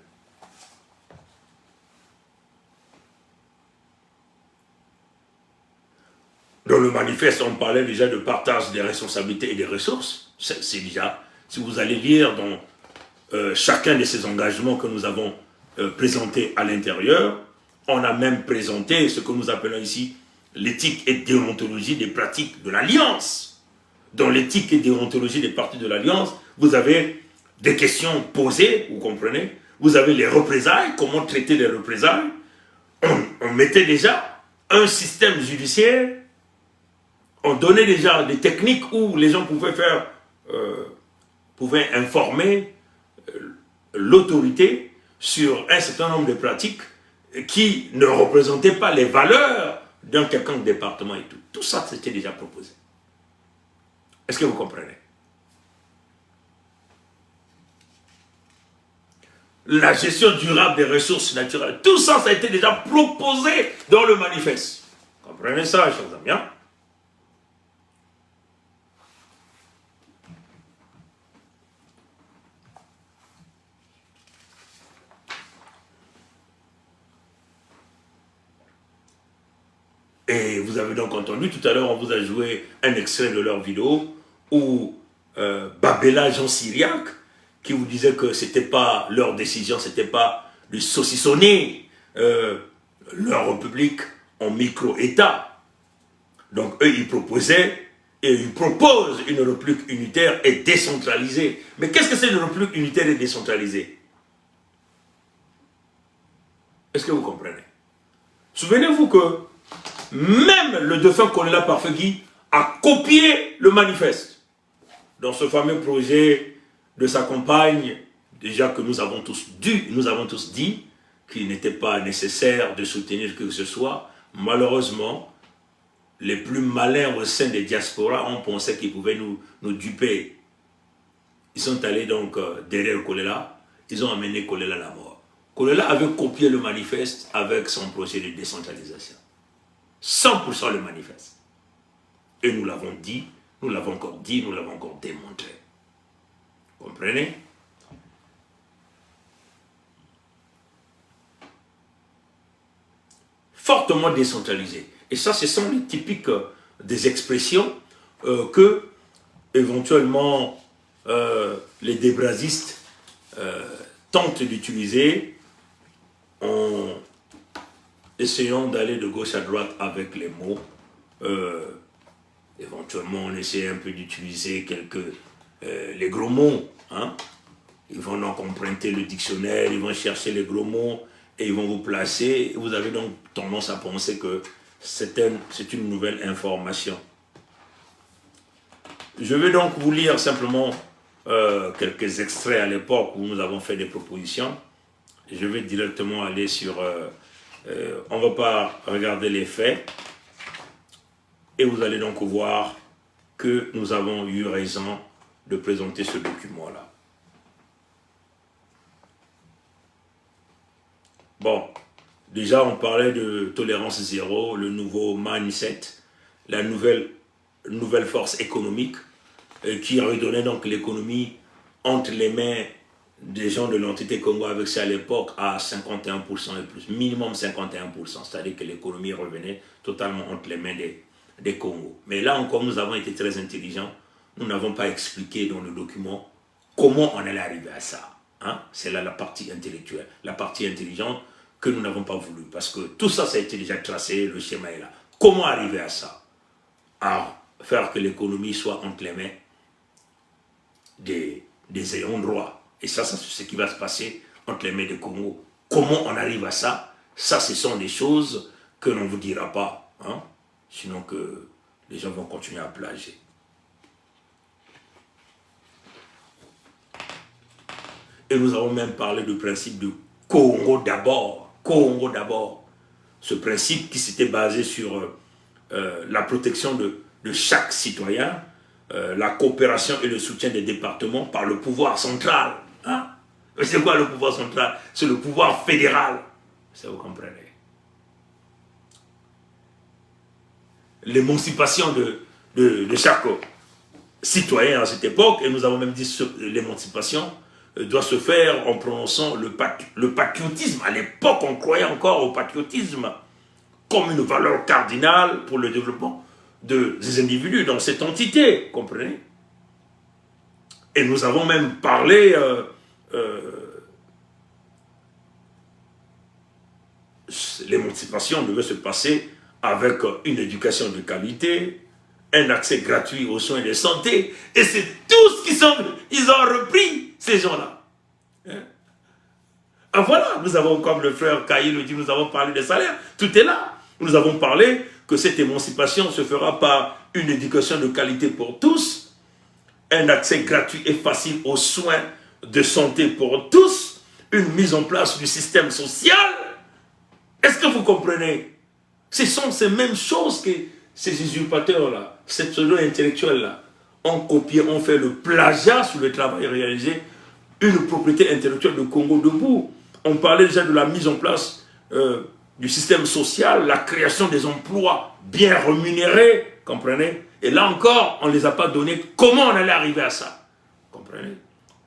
S1: Dans le manifeste, on parlait déjà de partage des responsabilités et des ressources. C'est déjà, si vous allez lire dans chacun de ces engagements que nous avons présentés à l'intérieur, on a même présenté ce que nous appelons ici l'éthique et déontologie des pratiques de l'Alliance. Dans l'éthique et déontologie des pratiques de l'Alliance, vous avez des questions posées, vous comprenez? Vous avez les représailles, comment traiter les représailles. On mettait déjà un système judiciaire. On donnait déjà des techniques où les gens pouvaient informer l'autorité sur un certain nombre de pratiques qui ne représentaient pas les valeurs d'un quelconque département et tout. Tout ça, c'était déjà proposé. Est-ce que vous comprenez? La gestion durable des ressources naturelles, tout ça, ça a été déjà proposé dans le manifeste. Comprenez ça, chers amis, hein? Et vous avez donc entendu, tout à l'heure, on vous a joué un extrait de leur vidéo où Babela Jean Syriac, qui vous disait que ce n'était pas leur décision, ce n'était pas de saucissonner leur république en micro-État. Donc eux, ils proposaient et ils proposent une république unitaire et décentralisée. Mais qu'est-ce que c'est une république unitaire et décentralisée? Est-ce que vous comprenez? Souvenez-vous que même le défunt Kolela Parfegui a copié le manifeste. Dans ce fameux projet de sa compagne, déjà que nous avons tous dit qu'il n'était pas nécessaire de soutenir que ce soit. Malheureusement, les plus malins au sein des diasporas ont pensé qu'ils pouvaient nous duper. Ils sont allés donc derrière Kolela, ils ont amené Kolela à la mort. Kolela avait copié le manifeste avec son projet de décentralisation. 100% le manifeste. Et nous l'avons dit, nous l'avons encore dit, nous l'avons encore démontré. Comprenez? Fortement décentralisé. Et ça, ce sont les typiques des expressions que, éventuellement, les débrasistes tentent d'utiliser en essayant d'aller de gauche à droite avec les mots. Éventuellement, on essaie un peu d'utiliser les gros mots. Hein? Ils vont donc emprunter le dictionnaire, ils vont chercher les gros mots et ils vont vous placer. Vous avez donc tendance à penser que c'est une nouvelle information. Je vais donc vous lire simplement quelques extraits à l'époque où nous avons fait des propositions. Je vais directement aller sur... on ne va pas regarder les faits. Et vous allez donc voir que nous avons eu raison de présenter ce document-là. Bon, déjà on parlait de tolérance zéro, le nouveau mindset, la nouvelle force économique qui redonnait donc l'économie entre les mains des gens de l'entité Congo avec ça à l'époque à 51% et plus, minimum 51%, c'est-à-dire que l'économie revenait totalement entre les mains des Congos. Mais là encore, nous avons été très intelligents, nous n'avons pas expliqué dans le document comment on allait arriver à ça. Hein? C'est là la partie intellectuelle, la partie intelligente que nous n'avons pas voulu, parce que tout ça, ça a été déjà tracé, le schéma est là. Comment arriver à ça? Alors, faire que l'économie soit entre les mains des ayants droit. Et ça, c'est ce qui va se passer entre les mains du Congo. Comment on arrive à ça? Ça, ce sont des choses que l'on ne vous dira pas. Hein? Sinon que les gens vont continuer à plager. Et nous avons même parlé du principe de Congo d'abord. Congo d'abord. Ce principe qui s'était basé sur la protection de chaque citoyen, la coopération et le soutien des départements par le pouvoir central. Hein? Mais c'est quoi le pouvoir central? C'est le pouvoir fédéral. Ça vous comprenez? L'émancipation de chaque citoyen à cette époque, et nous avons même dit que l'émancipation doit se faire en prononçant le patriotisme. À l'époque, on croyait encore au patriotisme comme une valeur cardinale pour le développement des individus dans cette entité, comprenez? Et nous avons même parlé l'émancipation devait se passer avec une éducation de qualité, un accès gratuit aux soins de santé, et c'est tout ce ils ont repris, ces gens-là. Hein? Ah voilà, nous avons, comme le frère Kaï le dit, nous avons parlé des salaires, tout est là. Nous avons parlé que cette émancipation se fera par une éducation de qualité pour tous, un accès gratuit et facile aux soins de santé pour tous, une mise en place du système social. Est-ce que vous comprenez? Ce sont ces mêmes choses que ces usurpateurs-là, ces pseudo-intellectuels-là, ont copié, ont fait le plagiat sur le travail réalisé, une propriété intellectuelle de Congo debout. On parlait déjà de la mise en place du système social, la création des emplois bien rémunérés, comprenez? Et là encore, on ne les a pas donnés. Comment on allait arriver à ça? Comprenez?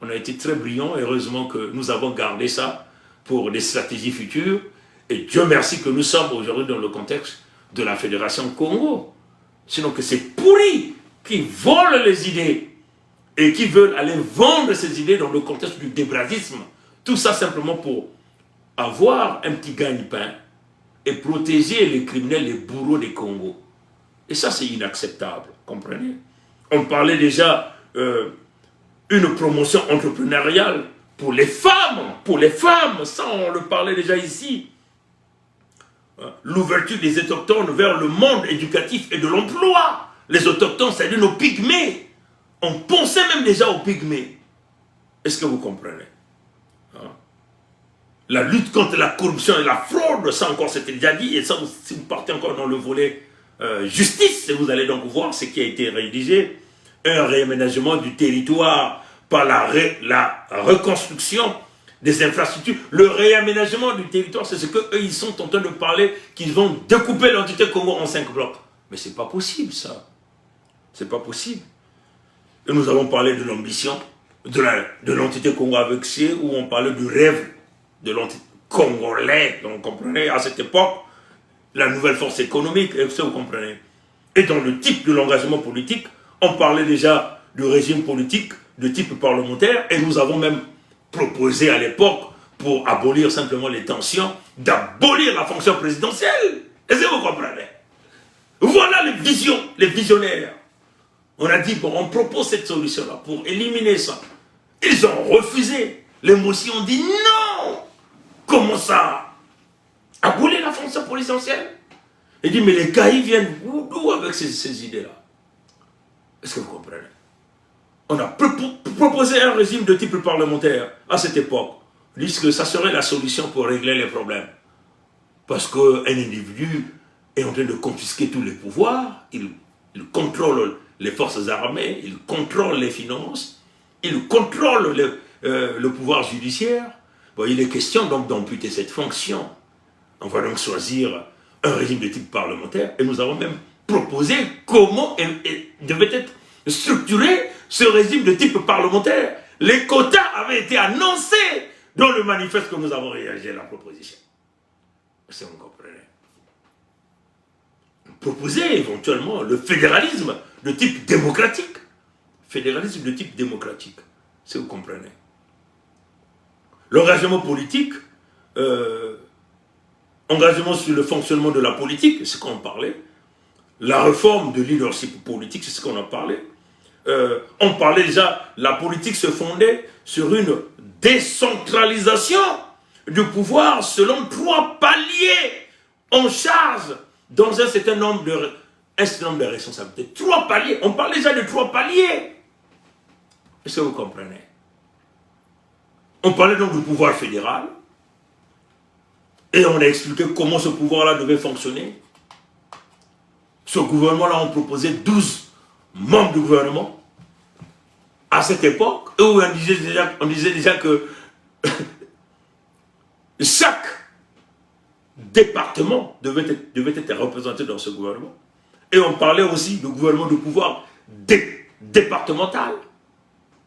S1: On a été très brillants, heureusement que nous avons gardé ça pour des stratégies futures. Et Dieu merci que nous sommes aujourd'hui dans le contexte de la Fédération Congo. Sinon que c'est pourri qui volent les idées et qui veulent aller vendre ces idées dans le contexte du débradisme. Tout ça simplement pour avoir un petit gagne-pain et protéger les criminels, les bourreaux des Congo. Et ça, c'est inacceptable, comprenez? On parlait déjà une promotion entrepreneuriale pour les femmes, ça on le parlait déjà ici. L'ouverture des autochtones vers le monde éducatif et de l'emploi. Les autochtones, c'est-à-dire nos pygmées. On pensait même déjà aux pygmées. Est-ce que vous comprenez? La lutte contre la corruption et la fraude, ça encore c'était déjà dit, et ça, si vous partez encore dans le volet justice, vous allez donc voir ce qui a été rédigé, un réaménagement du territoire par la reconstruction des infrastructures. Le réaménagement du territoire, c'est ce qu'eux, ils sont en train de parler, qu'ils vont découper l'entité Congo en 5 blocs. Mais c'est pas possible, ça. C'est pas possible. Et nous avons parlé de l'ambition de l'entité Congo avec C, où on parlait du rêve de l'entité congolais. Donc, vous comprenez, à cette époque, la nouvelle force économique, et ça, vous comprenez. Et dans le type de l'engagement politique, on parlait déjà du régime politique de type parlementaire, et nous avons même proposé à l'époque, pour abolir simplement les tensions, d'abolir la fonction présidentielle. Est-ce que vous comprenez? Voilà les visions, les visionnaires. On a dit, bon, on propose cette solution-là pour éliminer ça. Ils ont refusé. Les motions ont dit non. Comment ça? Abolir la fonction présidentielle? Il dit, mais les caïds viennent d'où avec ces idées-là? Est-ce que vous comprenez? On a proposé un régime de type parlementaire à cette époque. On dit que ça serait la solution pour régler les problèmes. Parce qu'un individu est en train de confisquer tous les pouvoirs, il contrôle les forces armées, il contrôle les finances, il contrôle le pouvoir judiciaire. Bon, il est question donc d'amputer cette fonction. On va donc choisir un régime de type parlementaire et nous avons même proposé comment devait être structuré ce régime de type parlementaire. Les quotas avaient été annoncés dans le manifeste que nous avons réalisé à la proposition. Si vous comprenez. Proposer éventuellement le fédéralisme de type démocratique. Fédéralisme de type démocratique, si vous comprenez. L'engagement politique, engagement sur le fonctionnement de la politique, c'est ce qu'on parlait, la réforme de leadership politique, c'est ce qu'on a parlé. On parlait déjà, la politique se fondait sur une décentralisation du pouvoir selon 3 paliers en charge dans un certain nombre de responsabilités. 3 paliers, on parle déjà de 3 paliers. Est-ce que vous comprenez? On parlait donc du pouvoir fédéral et on a expliqué comment ce pouvoir-là devait fonctionner. Ce gouvernement-là, on proposait 12 membres du gouvernement à cette époque, où on disait déjà que chaque département devait être représenté dans ce gouvernement. Et on parlait aussi du gouvernement de pouvoir départemental.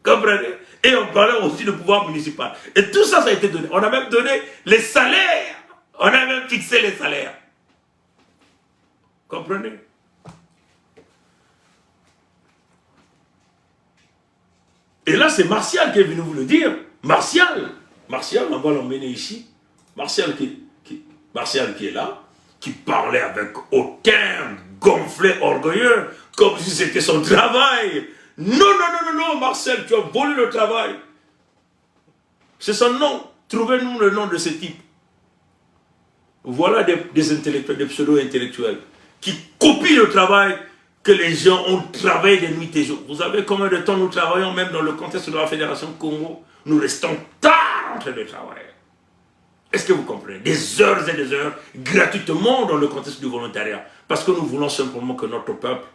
S1: Comprenez? Et on parlait aussi du pouvoir municipal. Et tout ça, ça a été donné. On a même donné les salaires. On a même fixé les salaires. Comprenez? Et là, c'est Martial qui est venu vous le dire. Martial, on va l'emmener ici. Martial qui est là, qui parlait avec aucun gonflé orgueilleux, comme si c'était son travail. Non, Martial, tu as volé le travail. C'est son nom. Trouvez-nous le nom de ce type. Voilà des intellectuels, des pseudo-intellectuels, qui copient le travail que les gens ont travaillé des nuits et jours. Vous savez combien de temps nous travaillons, même dans le contexte de la Fédération Congo? Nous restons tard en train de travailler. Est-ce que vous comprenez? Des heures et des heures, gratuitement dans le contexte du volontariat. Parce que nous voulons simplement que notre peuple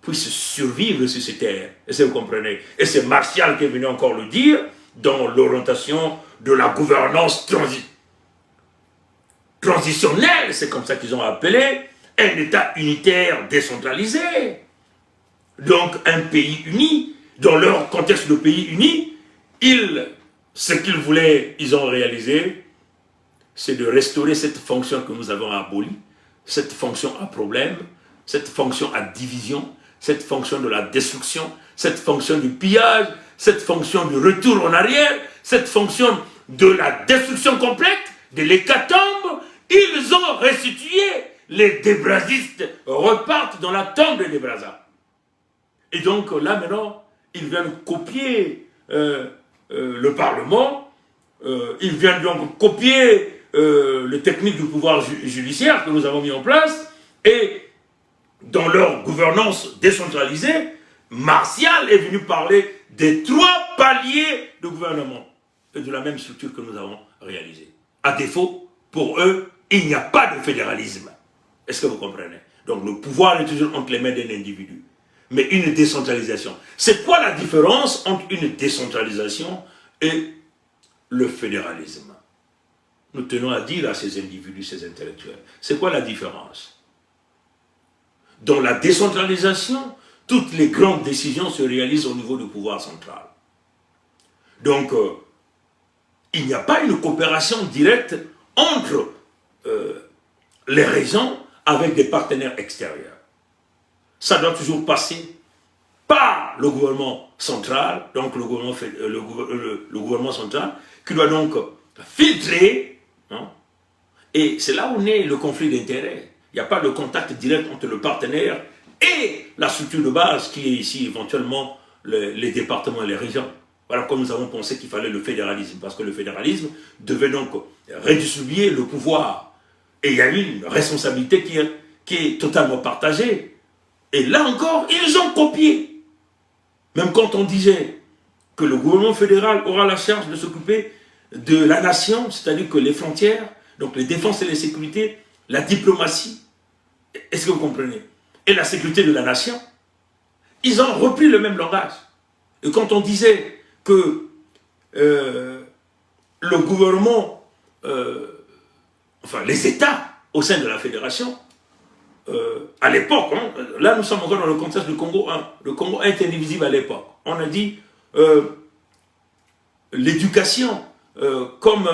S1: puisse survivre sur ces terres. Est-ce que vous comprenez? Et c'est Martial qui est venu encore le dire dans l'orientation de la gouvernance transitionnelle, c'est comme ça qu'ils ont appelé, un État unitaire décentralisé. Donc un pays uni, dans leur contexte de pays uni, ce qu'ils voulaient, ils ont réalisé, c'est de restaurer cette fonction que nous avons abolie, cette fonction à problème, cette fonction à division, cette fonction de la destruction, cette fonction du pillage, cette fonction du retour en arrière, cette fonction de la destruction complète, de l'hécatombe. Ils ont restitué. Les débrasistes repartent dans la tombe des débrasas. Et donc là maintenant, ils viennent copier le Parlement, ils viennent donc copier les techniques du pouvoir judiciaire que nous avons mis en place, et dans leur gouvernance décentralisée, Martial est venu parler des 3 paliers de gouvernement et de la même structure que nous avons réalisée. À défaut, pour eux, il n'y a pas de fédéralisme. Est-ce que vous comprenez? Donc le pouvoir est toujours entre les mains d'un individu. Mais une décentralisation. C'est quoi la différence entre une décentralisation et le fédéralisme? Nous tenons à dire à ces individus, ces intellectuels, c'est quoi la différence? Dans la décentralisation, toutes les grandes décisions se réalisent au niveau du pouvoir central. Donc, il n'y a pas une coopération directe entre les régions avec des partenaires extérieurs. Ça doit toujours passer par le gouvernement central, donc le gouvernement central, qui doit donc filtrer, hein, et c'est là où naît le conflit d'intérêts. Il n'y a pas de contact direct entre le partenaire et la structure de base qui est ici éventuellement les départements et les régions. Voilà comme nous avons pensé qu'il fallait le fédéralisme, parce que le fédéralisme devait donc redistribuer le pouvoir. Et il y a une responsabilité qui est totalement partagée. Et là encore, ils ont copié. Même quand on disait que le gouvernement fédéral aura la charge de s'occuper de la nation, c'est-à-dire que les frontières, donc les défenses et les sécurités, la diplomatie, est-ce que vous comprenez? Et la sécurité de la nation, ils ont repris le même langage. Et quand on disait que le gouvernement, enfin les États au sein de la fédération, à l'époque, hein, là nous sommes encore dans le contexte du Congo 1, le Congo 1 était indivisible à l'époque. On a dit l'éducation, comme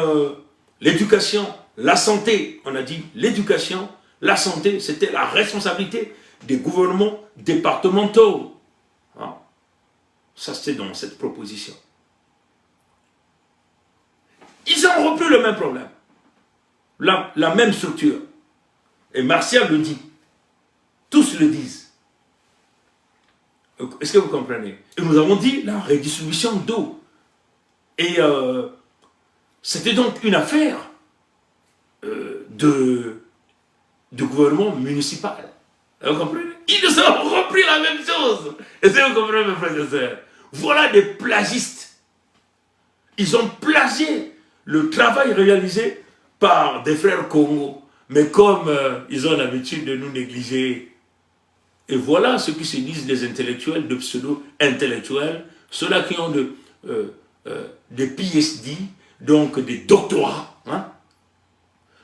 S1: l'éducation, la santé, on a dit l'éducation, la santé, c'était la responsabilité des gouvernements départementaux. Hein? Ça, c'était dans cette proposition. Ils ont repris le même problème, la même structure. Et Martial le dit. Tous le disent. Est-ce que vous comprenez? Et nous avons dit la redistribution d'eau. Et c'était donc une affaire de gouvernement municipal. Vous comprenez? Ils nous ont repris la même chose. Est-ce que vous comprenez, mes frères et sœurs? Voilà des plagistes. Ils ont plagié le travail réalisé par des frères Congo. Mais comme ils ont l'habitude de nous négliger, et voilà ce qui se disent des intellectuels, de pseudo-intellectuels, ceux-là qui ont des PhD, donc des doctorats, hein,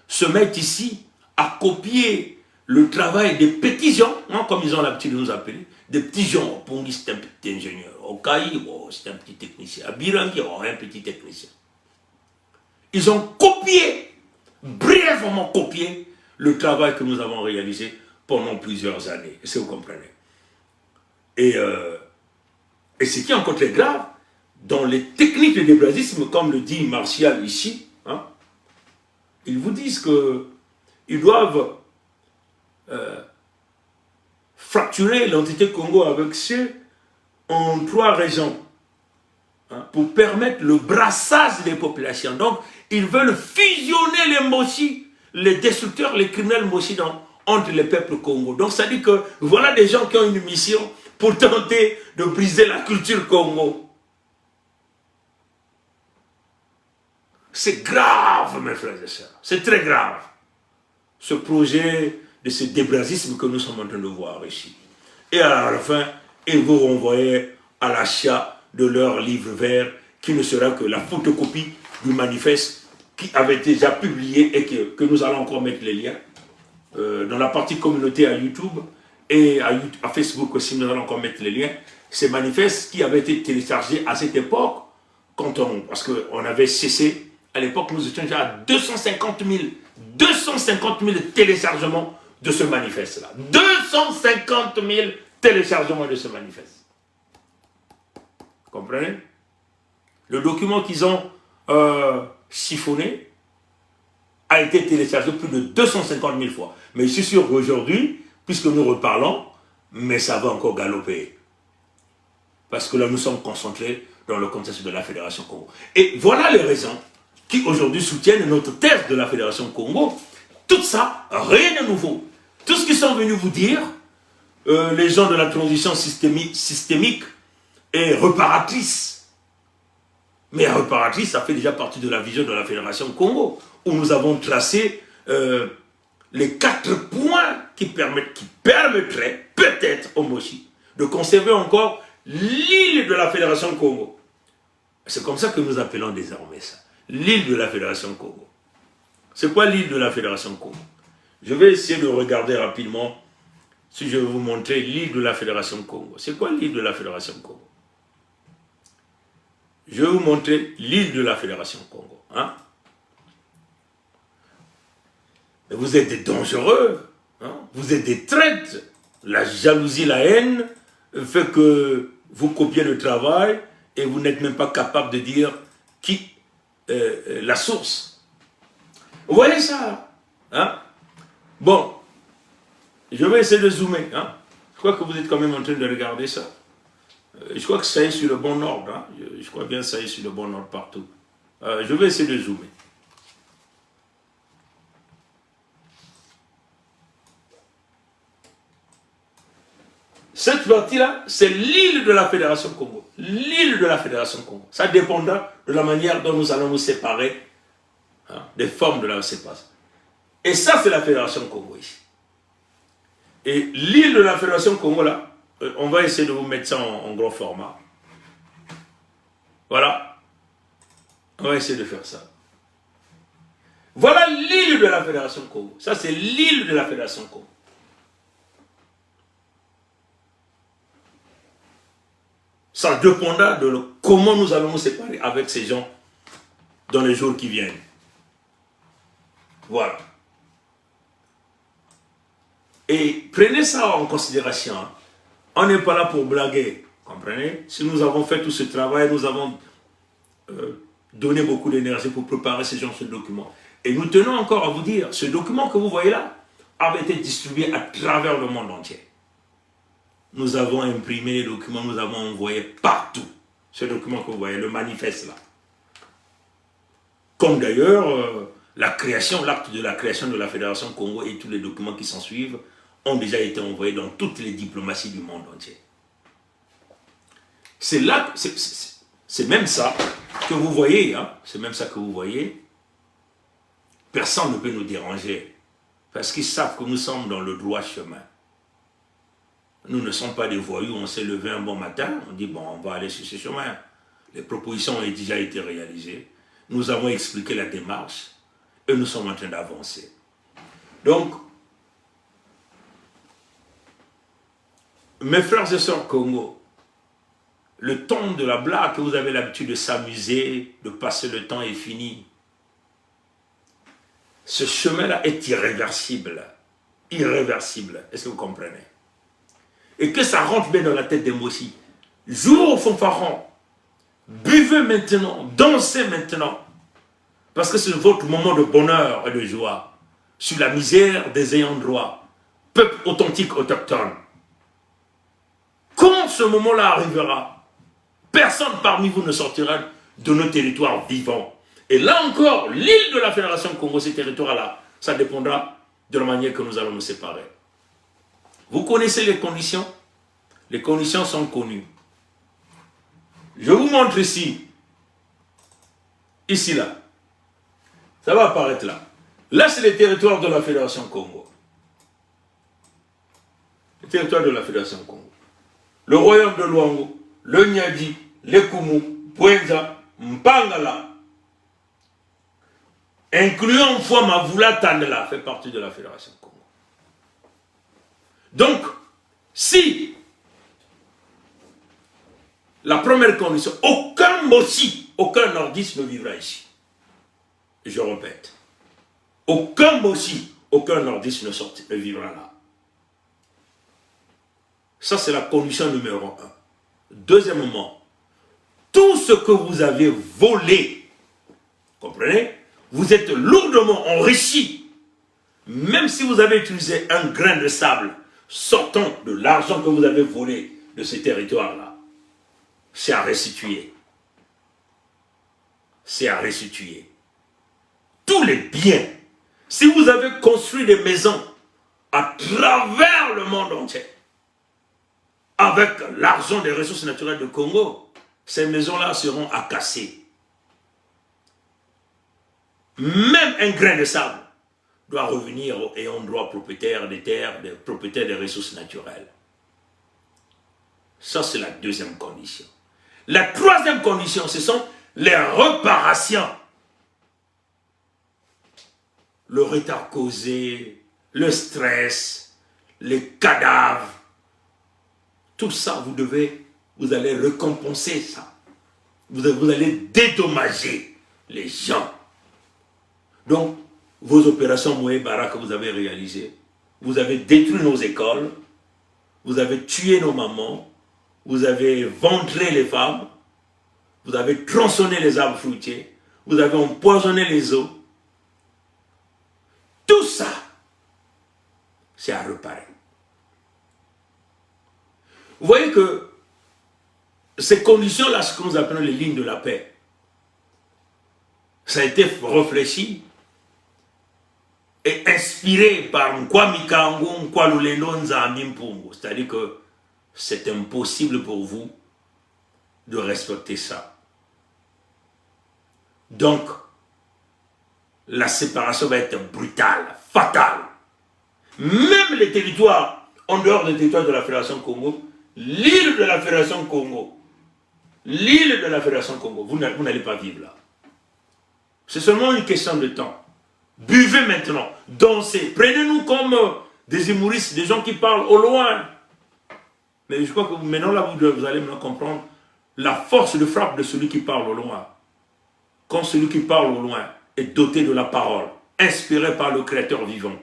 S1: se mettent ici à copier le travail des petits gens, hein, comme ils ont l'habitude de nous appeler, des petits gens. Pongi, c'est un petit ingénieur. Okaï, oh, c'est un petit technicien. Abirangi, oh, un petit technicien. Ils ont copié, brièvement copié, le travail que nous avons réalisé pendant plusieurs années. Est-ce que vous comprenez? Et ce qui est encore très grave, dans les techniques de débrasisme, comme le dit Martial ici, hein, ils vous disent qu'ils doivent fracturer l'entité Congo avec ceux en 3 régions, hein, pour permettre le brassage des populations. Donc, ils veulent fusionner les Moshi, les destructeurs, les criminels Moshi entre les peuples Congo. Donc, ça dit que voilà des gens qui ont une mission pour tenter de briser la culture Congo. C'est grave, mes frères et sœurs. C'est très grave. Ce projet de ce débrasisme que nous sommes en train de voir ici. Et à la fin, ils vous renvoyaient à l'achat de leur livre vert, qui ne sera que la photocopie du manifeste qui avait déjà publié et que nous allons encore mettre les liens dans la partie communauté à YouTube et à Facebook aussi, nous allons encore mettre les liens. Ces manifestes qui avaient été téléchargés à cette époque, parce qu'on avait cessé. À l'époque, nous étions déjà à 250 000 téléchargements de ce manifeste-là. 250 000 téléchargements de ce manifeste. Vous comprenez? Le document qu'ils ont chiffonné a été téléchargé plus de 250 000 fois. Mais je suis sûr qu'aujourd'hui, puisque nous reparlons, mais ça va encore galoper. Parce que là, nous sommes concentrés dans le contexte de la Fédération Congo. Et voilà les raisons qui aujourd'hui soutiennent notre thèse de la Fédération Congo. Tout ça, rien de nouveau. Tout ce qu'ils sont venus vous dire, les gens de la transition systémique est réparatrice. Mais réparatrice, ça fait déjà partie de la vision de la Fédération Congo, où nous avons tracé les 4 points qui permettraient peut-être au Moshi de conserver encore l'île de la Fédération Congo. C'est comme ça que nous appelons désormais ça. L'île de la Fédération Congo. C'est quoi l'île de la Fédération Congo? Je vais essayer de regarder rapidement si je vais vous montrer l'île de la Fédération Congo. C'est quoi l'île de la Fédération Congo? Je vais vous montrer l'île de la Fédération Congo. Hein? Mais vous êtes des dangereux. Hein? Vous êtes des traîtres. La jalousie, la haine fait que vous copiez le travail et vous n'êtes même pas capable de dire qui la source. Vous voyez ça, hein? Bon, je vais essayer de zoomer. Hein? Je crois que vous êtes quand même en train de regarder ça. Je crois que ça est sur le bon ordre. Hein? Je crois bien que ça est sur le bon ordre partout. Je vais essayer de zoomer. Cette partie-là, c'est l'île de la Fédération Congo. L'île de la Fédération Congo. Ça dépendra de la manière dont nous allons nous séparer, hein, des formes de la séparation. Et ça, c'est la Fédération Congo ici. Et l'île de la Fédération Congo, là, on va essayer de vous mettre ça en gros format. Voilà. On va essayer de faire ça. Voilà l'île de la Fédération Congo. Ça, c'est l'île de la Fédération Congo. Ça dépendra de comment nous allons nous séparer avec ces gens dans les jours qui viennent. Voilà. Et prenez ça en considération. Hein. On n'est pas là pour blaguer. Comprenez? Si nous avons fait tout ce travail, nous avons donné beaucoup d'énergie pour préparer ce document. Et nous tenons encore à vous dire, ce document que vous voyez là, avait été distribué à travers le monde entier. Nous avons imprimé les documents, nous avons envoyé partout. Ce document que vous voyez, le manifeste là. Comme d'ailleurs, l'acte de la création de la Fédération Congo et tous les documents qui s'en suivent ont déjà été envoyés dans toutes les diplomaties du monde entier. C'est là, c'est même ça que vous voyez, hein, c'est même ça que vous voyez. Personne ne peut nous déranger, parce qu'ils savent que nous sommes dans le droit chemin. Nous ne sommes pas des voyous, on s'est levé un bon matin, on dit bon, on va aller sur ce chemin. Les propositions ont déjà été réalisées, nous avons expliqué la démarche, et nous sommes en train d'avancer. Donc, mes frères et sœurs Congo, le temps de la blague que vous avez l'habitude de s'amuser, de passer le temps est fini. Ce chemin-là est irréversible. Irréversible. Est-ce que vous comprenez? Et que ça rentre bien dans la tête des Mossi. Jouez au fanfaron. Buvez maintenant. Dansez maintenant. Parce que c'est votre moment de bonheur et de joie. Sur la misère des ayants droit. Peuple authentique, autochtone. Quand ce moment-là arrivera, personne parmi vous ne sortira de nos territoires vivants. Et là encore, l'île de la Fédération Congo, ces territoires-là, ça dépendra de la manière que nous allons nous séparer. Vous connaissez les conditions? Les conditions sont connues. Je vous montre ici. Ici, là. Ça va apparaître là. Là, c'est les territoires de la Fédération Congo. Les territoires de la Fédération Congo. Le royaume de Luango, le Nyadi, le Kumu, Bwenza, Mpangala, incluant Mavula Tandela, fait partie de la Fédération Congo. Donc, si la première condition, aucun Mossi, aucun nordiste ne vivra ici. Je répète, aucun Mossi, aucun nordiste ne vivra là. Ça, c'est la condition numéro 1. Deuxièmement, tout ce que vous avez volé, comprenez, vous êtes lourdement enrichi. Même si vous avez utilisé un grain de sable sortant de l'argent que vous avez volé de ces territoires-là, c'est à restituer. C'est à restituer. Tous les biens, si vous avez construit des maisons à travers le monde entier, avec l'argent des ressources naturelles du Congo, ces maisons-là seront à casser. Même un grain de sable doit revenir aux ayants droit propriétaires des terres, des propriétaires des ressources naturelles. Ça, c'est la deuxième condition. La troisième condition, ce sont les réparations. Le retard causé, le stress, les cadavres, tout ça, vous allez récompenser ça. Vous allez dédommager les gens. Donc, vos opérations Moé-Bara que vous avez réalisées, vous avez détruit nos écoles, vous avez tué nos mamans, vous avez ventré les femmes, vous avez tronçonné les arbres fruitiers, vous avez empoisonné les eaux. Tout ça, c'est à réparer. Vous voyez que ces conditions-là, ce que nous appelons les lignes de la paix, ça a été réfléchi et inspiré par Nkwamikango, Nkwalulendo, Nzambi Mpungu. C'est-à-dire que c'est impossible pour vous de respecter ça. Donc, la séparation va être brutale, fatale. Même les territoires, en dehors des territoires de la Fédération Congo, l'île de la Fédération Congo, l'île de la Fédération Congo, vous n'allez pas vivre là. C'est seulement une question de temps. Buvez maintenant, dansez, prenez-nous comme des humoristes, des gens qui parlent au loin. Mais je crois que maintenant là, vous allez maintenant comprendre la force de frappe de celui qui parle au loin. Quand celui qui parle au loin est doté de la parole, inspiré par le Créateur vivant,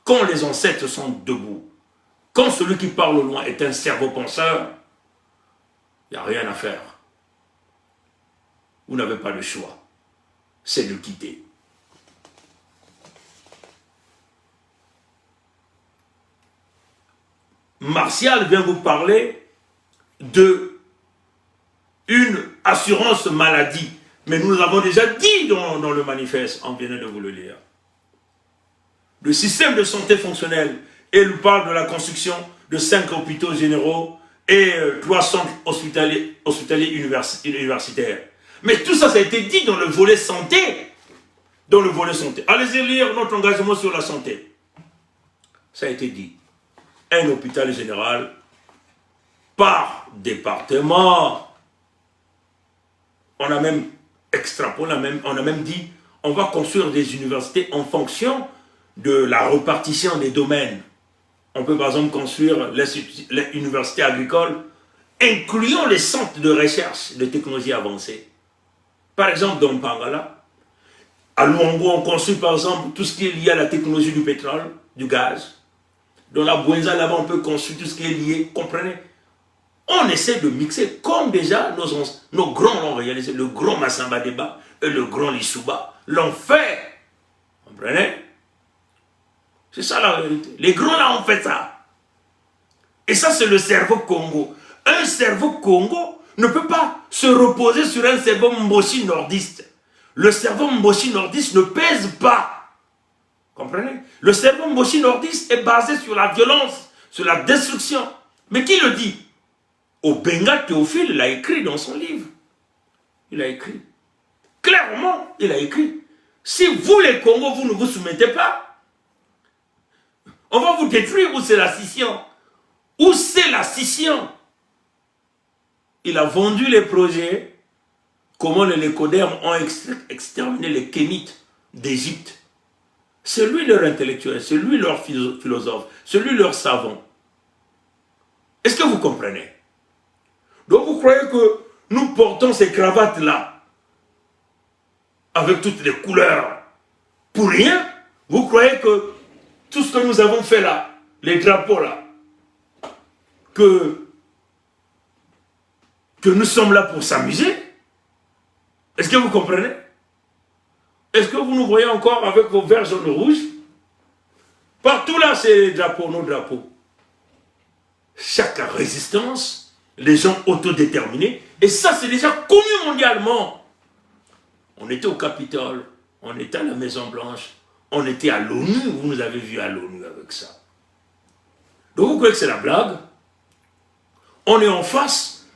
S1: quand les ancêtres sont debout, quand celui qui parle au loin est un cerveau penseur, il n'y a rien à faire. Vous n'avez pas le choix. C'est de quitter. Martial vient vous parler de une assurance maladie. Mais nous l'avons déjà dit dans le manifeste, on vient de vous le lire. Le système de santé fonctionnel, et il parle de la construction de 5 hôpitaux généraux et 3 centres hospitaliers universitaires. Mais tout ça, ça a été dit dans le volet santé. Dans le volet santé. Allez-y lire notre engagement sur la santé. Ça a été dit. Un hôpital général par département. On a même extrapolé, on a même dit, on va construire des universités en fonction de la répartition des domaines. On peut par exemple construire l'université agricole, incluant les centres de recherche de technologies avancées. Par exemple, dans Pangala, à Luango, on construit par exemple tout ce qui est lié à la technologie du pétrole, du gaz. Dans la Bouenza, là-bas, on peut construire tout ce qui est lié, comprenez? On essaie de mixer, comme déjà nos grands l'ont réalisé, le grand Massamba Deba et le grand Lissouba l'ont fait. Comprenez? C'est ça la vérité. Les grands là ont fait ça. Et ça, c'est le cerveau Congo. Un cerveau Congo ne peut pas se reposer sur un cerveau Mboshi nordiste. Le cerveau Mboshi nordiste ne pèse pas. Comprenez? Le cerveau Mboshi nordiste est basé sur la violence, sur la destruction. Mais qui le dit? Obenga Théophile l'a écrit dans son livre. Il a écrit. Clairement, il a écrit. Si vous, les Congos, vous ne vous soumettez pas, on va vous détruire. Où c'est la scission? Où c'est la scission? Il a vendu les projets. Comment les Lécodermes ont exterminé les Kémites d'Égypte. C'est lui leur intellectuel, c'est lui leur philosophe, c'est lui leur savant. Est-ce que vous comprenez? Donc vous croyez que nous portons ces cravates-là, avec toutes les couleurs, pour rien? Vous croyez que tout ce que nous avons fait là, les drapeaux là, que nous sommes là pour s'amuser? Est-ce que vous comprenez? Est-ce que vous nous voyez encore avec vos verts jaunes et rouges? Partout là, c'est les drapeaux, nos drapeaux. Chaque résistance, les gens autodéterminés, et ça c'est déjà connu mondialement. On était au Capitole, on était à la Maison Blanche, on était à l'ONU, vous nous avez vu à l'ONU avec ça. Donc vous croyez que c'est la blague? On est en face,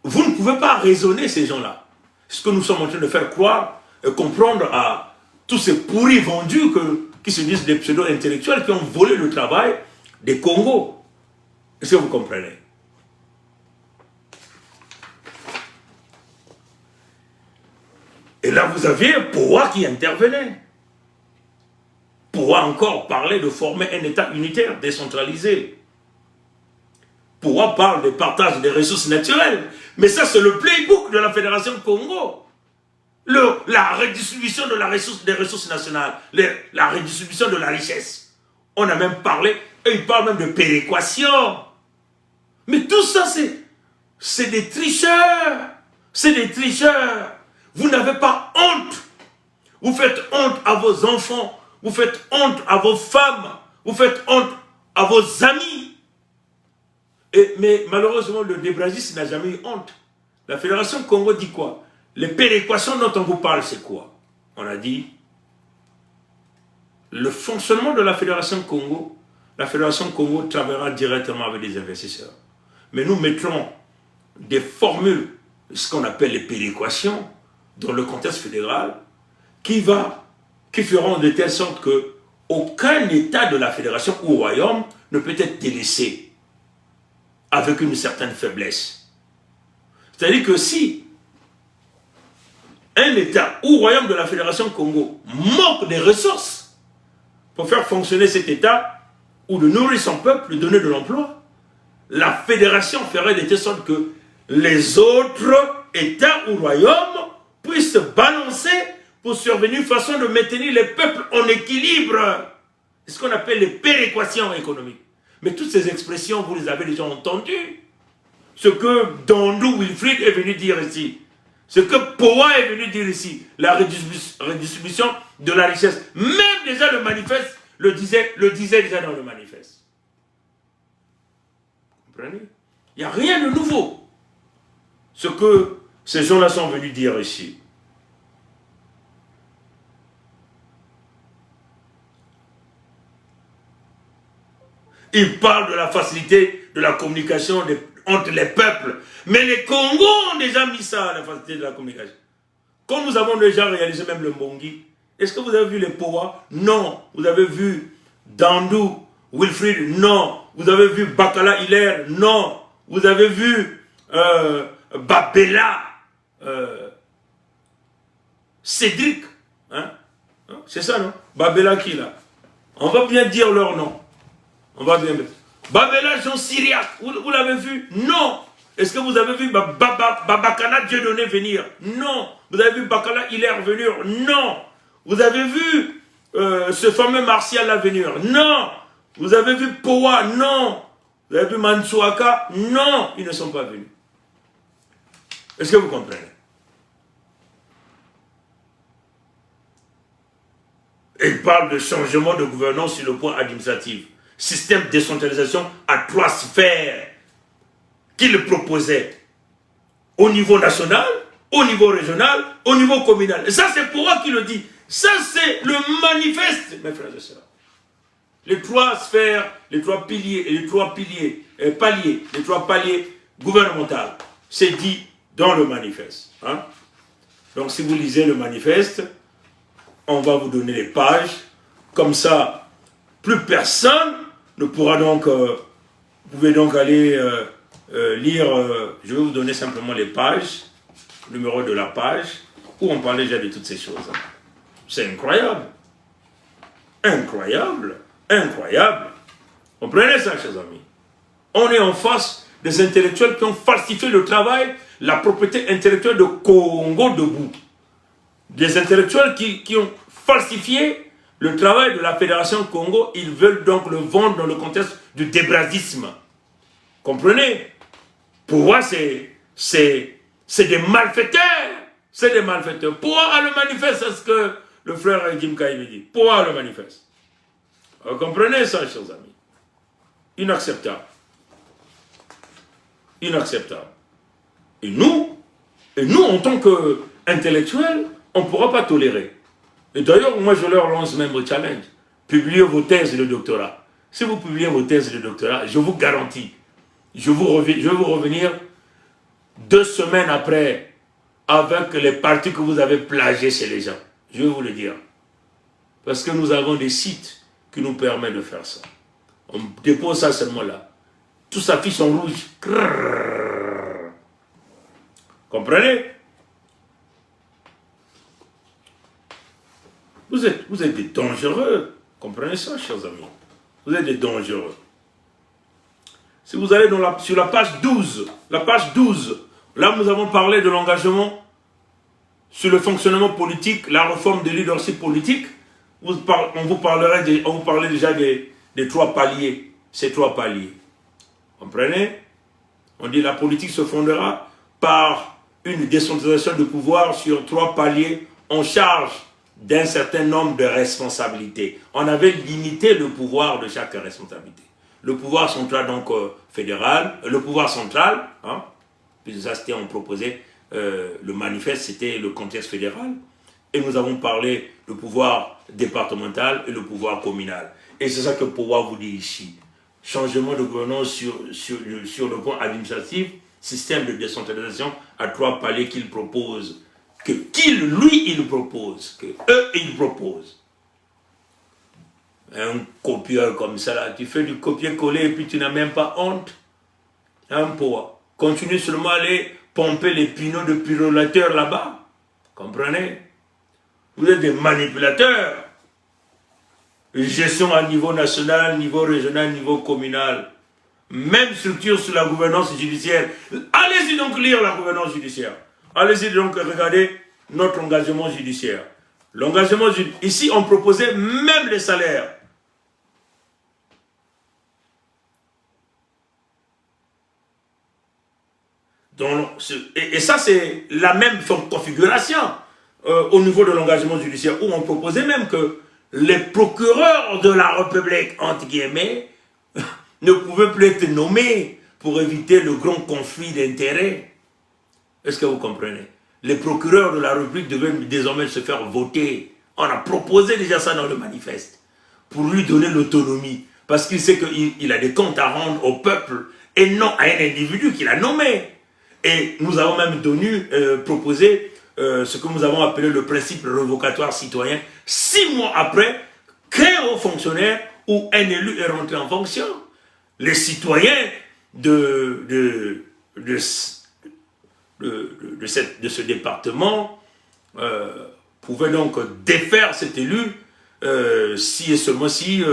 S1: vous ne pouvez pas raisonner ces gens-là. Ce que nous sommes en train de faire croire et comprendre à tous ces pourris vendus qui se disent des pseudo-intellectuels qui ont volé le travail des Congos. Est-ce que vous comprenez? Et là, vous aviez Poa qui intervenait. Poa encore parlait de former un État unitaire, décentralisé. Poa parle de partage des ressources naturelles. Mais ça, c'est le playbook de la Fédération Congo. La redistribution des ressources nationales, la redistribution de la richesse. On a même parlé, et il parle même de péréquation. Mais tout ça, c'est des tricheurs. C'est des tricheurs. Vous n'avez pas honte. Vous faites honte à vos enfants. Vous faites honte à vos femmes. Vous faites honte à vos amis. Mais malheureusement, le débragiste n'a jamais eu honte. La Fédération Congo dit quoi? Les péréquations dont on vous parle, c'est quoi? On a dit le fonctionnement de la Fédération Congo travaillera directement avec les investisseurs. Mais nous mettrons des formules, ce qu'on appelle les péréquations, dans le contexte fédéral, qui feront de telle sorte que aucun État de la Fédération ou royaume ne peut être délaissé avec une certaine faiblesse. C'est-à-dire que si un État ou royaume de la Fédération Congo manque des ressources pour faire fonctionner cet État ou de nourrir son peuple, de donner de l'emploi, la Fédération ferait de telle sorte que les autres États ou royaumes puissent se balancer pour survenir une façon de maintenir les peuples en équilibre. C'est ce qu'on appelle les péréquations économiques. Mais toutes ces expressions, vous les avez déjà entendues. Ce que Dandou Wilfried est venu dire ici. Ce que Poa est venu dire ici. La redistribution de la richesse. Même déjà le manifeste le disait déjà dans le manifeste. Comprenez? Il n'y a rien de nouveau. Ce que ces gens-là sont venus dire ici. Ils parlent de la facilité de la communication entre les peuples. Mais les Congos ont déjà mis ça, la facilité de la communication. Comme nous avons déjà réalisé même le Mbongi, est-ce que vous avez vu les Powa? Non. Vous avez vu Dandou, Wilfried? Non. Vous avez vu Bakala Hilaire? Non. Vous avez vu Babela, Cédric? Hein? C'est ça, non? Babela qui là? On va bien dire leur nom. On va bien dire. Babela Jean Syriac, vous l'avez vu? Non. Est-ce que vous avez vu Babakana Dieudonné venir? Non. Vous avez vu Bakala Hilaire venir? Non. Vous avez vu ce fameux Martial là venir? Non. Vous avez vu Powa? Non. Vous avez vu Mansuaka? Non. Ils ne sont pas venus. Est-ce que vous comprenez? Il parle de changement de gouvernance sur le point administratif. Système de décentralisation à 3 sphères qu'il proposait au niveau national, au niveau régional, au niveau communal. Et ça, c'est pour moi qui le dit. Ça, c'est le manifeste, mes frères et sœurs. Les 3 sphères, les 3 piliers, et les 3 paliers gouvernementaux. C'est dit dans le manifeste. Hein? Donc, si vous lisez le manifeste, on va vous donner les pages. Comme ça, plus personne ne pourra donc... vous pouvez donc aller lire... je vais vous donner simplement les pages, le numéro de la page, où on parlait déjà de toutes ces choses. C'est incroyable. Incroyable. Incroyable. Comprenez ça, chers amis? On est en face des intellectuels qui ont falsifié le travail, la propriété intellectuelle de Congo debout. Des intellectuels qui ont falsifié le travail de la Fédération Congo. Ils veulent donc le vendre dans le contexte du débradisme. Comprenez? Pour moi, c'est des malfaiteurs. C'est des malfaiteurs. Pourquoi le manifeste? C'est ce que le frère Jim Kaï dit. Pourquoi le manifeste? Vous comprenez ça, chers amis? Inacceptable. Inacceptable. Et nous, en tant qu'intellectuels, on ne pourra pas tolérer. Et d'ailleurs, moi, je leur lance même le challenge. Publiez vos thèses de doctorat. Si vous publiez vos thèses de doctorat, je vous garantis, je vais vous revenir 2 semaines après avec les parties que vous avez plagiées chez les gens. Je vais vous le dire. Parce que nous avons des sites qui nous permettent de faire ça. On dépose ça seulement là. Tout s'affiche en rouge. Crrr. Comprenez? Vous êtes des dangereux. Comprenez ça, chers amis? Vous êtes des dangereux. Si vous allez sur la page 12, là nous avons parlé de l'engagement sur le fonctionnement politique, la réforme des leadership politique. On vous parlait déjà des 3 paliers, ces 3 paliers. Comprenez? On dit la politique se fondera par une décentralisation de pouvoir sur 3 paliers en charge d'un certain nombre de responsabilités. On avait limité le pouvoir de chaque responsabilité. Le pouvoir central, donc fédéral, le pouvoir central, hein, puis ça c'était on proposait, le manifeste c'était le contexte fédéral, et nous avons parlé du pouvoir départemental et le pouvoir communal. Et c'est ça que Powa vous dit ici. Changement de gouvernance sur le point administratif, système de décentralisation à 3 paliers qu'il propose, il propose, que eux ils proposent. Un copieur comme ça, là, tu fais du copier-coller et puis tu n'as même pas honte. Un Powa. Continue seulement à aller pomper les pinots de pyrolateurs là-bas. Comprenez? Vous êtes des manipulateurs. Gestion à niveau national, niveau régional, niveau communal. Même structure sur la gouvernance judiciaire. Allez-y donc lire la gouvernance judiciaire. Allez-y donc regarder notre engagement judiciaire. L'engagement judiciaire. Ici, on proposait même les salaires. Donc, et ça, c'est la même configuration au niveau de l'engagement judiciaire, où on proposait même que les procureurs de la République, entre guillemets, ne pouvaient plus être nommés pour éviter le grand conflit d'intérêts. Est-ce que vous comprenez? Les procureurs de la République devaient désormais se faire voter. On a proposé déjà ça dans le manifeste, pour lui donner l'autonomie, parce qu'il sait qu'il a des comptes à rendre au peuple, et non à un individu qu'il a nommé. Et nous avons même proposé ce que nous avons appelé le principe révocatoire citoyen, 6 mois après qu'un haut fonctionnaire ou un élu est rentré en fonction. Les citoyens de ce département pouvaient donc défaire cet élu si et seulement si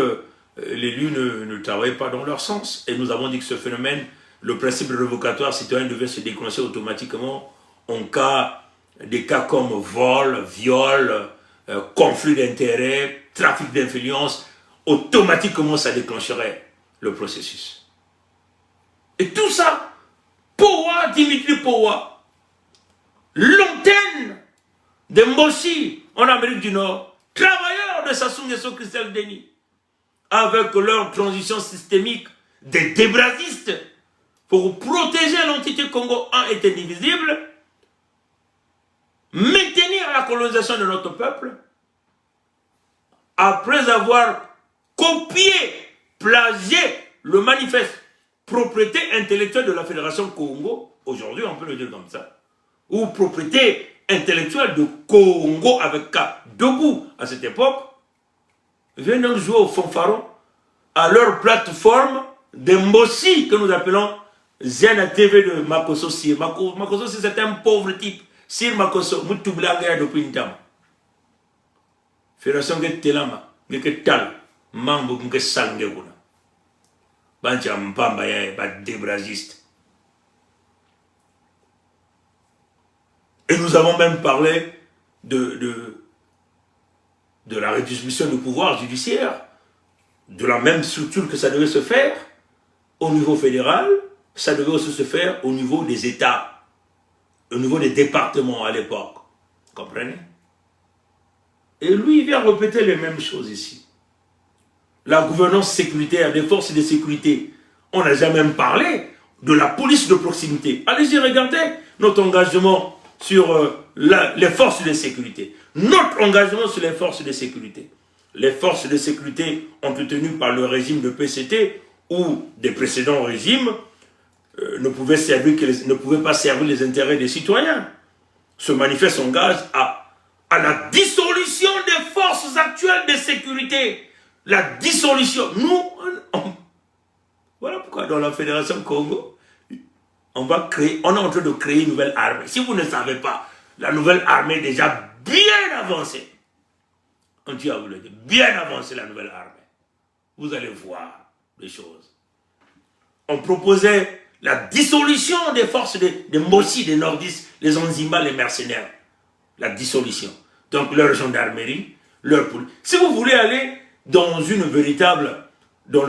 S1: l'élu ne travaillait pas dans leur sens. Et nous avons dit que ce phénomène, le principe révocatoire citoyen devait se déclencher automatiquement en cas des cas comme vol, viol, conflit d'intérêts, trafic d'influence. Automatiquement ça déclencherait le processus. Et tout ça, Powa, Dimitri Powa, l'antenne de Mboshi en Amérique du Nord, travailleurs de Sassou Nguesso Christelle Denis, avec leur transition systémique des débrasistes pour protéger l'entité Congo un et indivisible, maintenir la colonisation de notre peuple, après avoir copié, plagié le manifeste propriété intellectuelle de la Fédération Congo, aujourd'hui on peut le dire comme ça, ou propriété intellectuelle de Congo avec K, debout à cette époque, viennent donc jouer au fanfaron à leur plateforme de Mboshi que nous appelons Zena TV de Makosso Sir. Makosso Sir, c'est un pauvre type. Sir Makosso, Moutoublaga depuis une temps. Fédération Telama, Tal, Mambo Salngeguna. Bancha Mpamba ya débrasiste. Et nous avons même parlé de la redistribution du pouvoir judiciaire, de la même structure que ça devait se faire au niveau fédéral, ça devait aussi se faire au niveau des États, au niveau des départements à l'époque. Comprenez? Et lui, il vient répéter les mêmes choses ici. La gouvernance sécuritaire des forces de sécurité. On n'a jamais même parlé de la police de proximité. Allez-y, regardez notre engagement sur les forces de sécurité. Notre engagement sur les forces de sécurité. Les forces de sécurité entretenues par le régime de PCT ou des précédents régimes ne pouvaient pas servir les intérêts des citoyens. Ce manifeste s'engage à la dissolution des forces actuelles de sécurité. La dissolution. Nous, voilà pourquoi dans la Fédération Congo, on est en train de créer une nouvelle armée. Si vous ne savez pas, la nouvelle armée est déjà bien avancée. On dit à vous le dire, bien avancée la nouvelle armée. Vous allez voir les choses. On proposait la dissolution des forces des Mossi, des nordistes, les Onzimba, les mercenaires. La dissolution. Donc leur gendarmerie, leur police. Si vous voulez aller dans le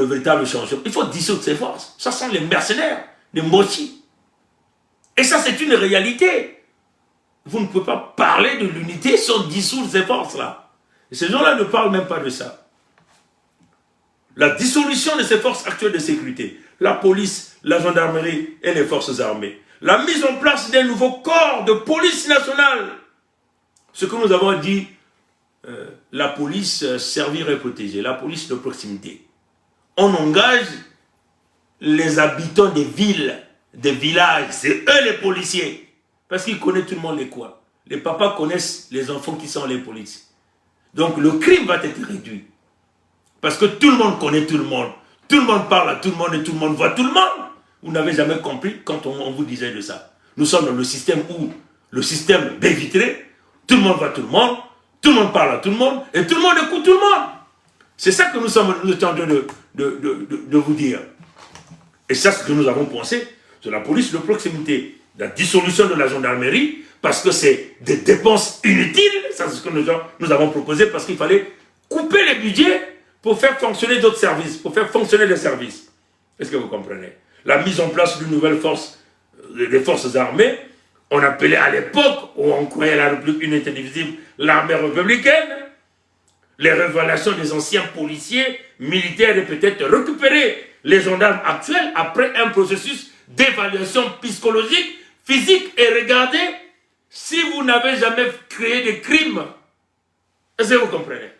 S1: véritable changement, il faut dissoudre ces forces. Ça sont les mercenaires, les Mossi. Et ça, c'est une réalité. Vous ne pouvez pas parler de l'unité sans dissoudre ces forces-là. Et ces gens-là ne parlent même pas de ça. La dissolution de ces forces actuelles de sécurité, la police, la gendarmerie et les forces armées. La mise en place d'un nouveau corps de police nationale. Ce que nous avons dit, la police servir et protéger, la police de proximité. On engage les habitants des villes, des villages, c'est eux les policiers. Parce qu'ils connaissent tout le monde les coins. Les papas connaissent les enfants qui sont les policiers. Donc le crime va être réduit. Parce que tout le monde connaît tout le monde. Tout le monde parle à tout le monde et tout le monde voit tout le monde. Vous n'avez jamais compris quand on vous disait de ça. Nous sommes dans le système où le système baie vitrée, tout le monde voit tout le monde parle à tout le monde et tout le monde écoute tout le monde. C'est ça que nous sommes en train de vous dire. Et ça, c'est ce que nous avons pensé sur la police de proximité. La dissolution de la gendarmerie, parce que c'est des dépenses inutiles. Ça, c'est ce que nous avons proposé, parce qu'il fallait couper les budgets pour faire fonctionner d'autres services, pour faire fonctionner les services. Est-ce que vous comprenez? La mise en place d'une nouvelle force, des forces armées, on appelait à l'époque, où on croyait la République unie et indivisible, l'armée républicaine. Les révélations des anciens policiers, militaires et peut-être récupérer les gendarmes actuels après un processus d'évaluation psychologique, physique et regardez si vous n'avez jamais créé de crimes. Est-ce que vous comprenez?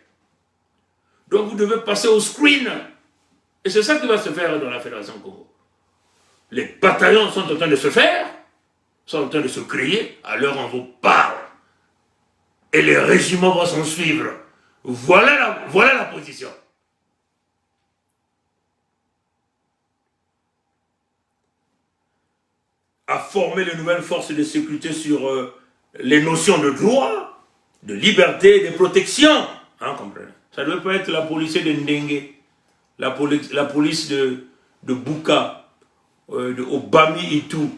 S1: Donc vous devez passer au screen. Et c'est ça qui va se faire dans la Fédération Congo. Les bataillons sont en train de se faire, sont en train de se créer, à l'heure où on vous parle. Et les régiments vont s'en suivre. Voilà la position. À former les nouvelles forces de sécurité sur les notions de droit, de liberté, de protection. Hein, comprenez? Ça ne doit pas être la police de Ndengue, la police de Buka, de Obami et tout,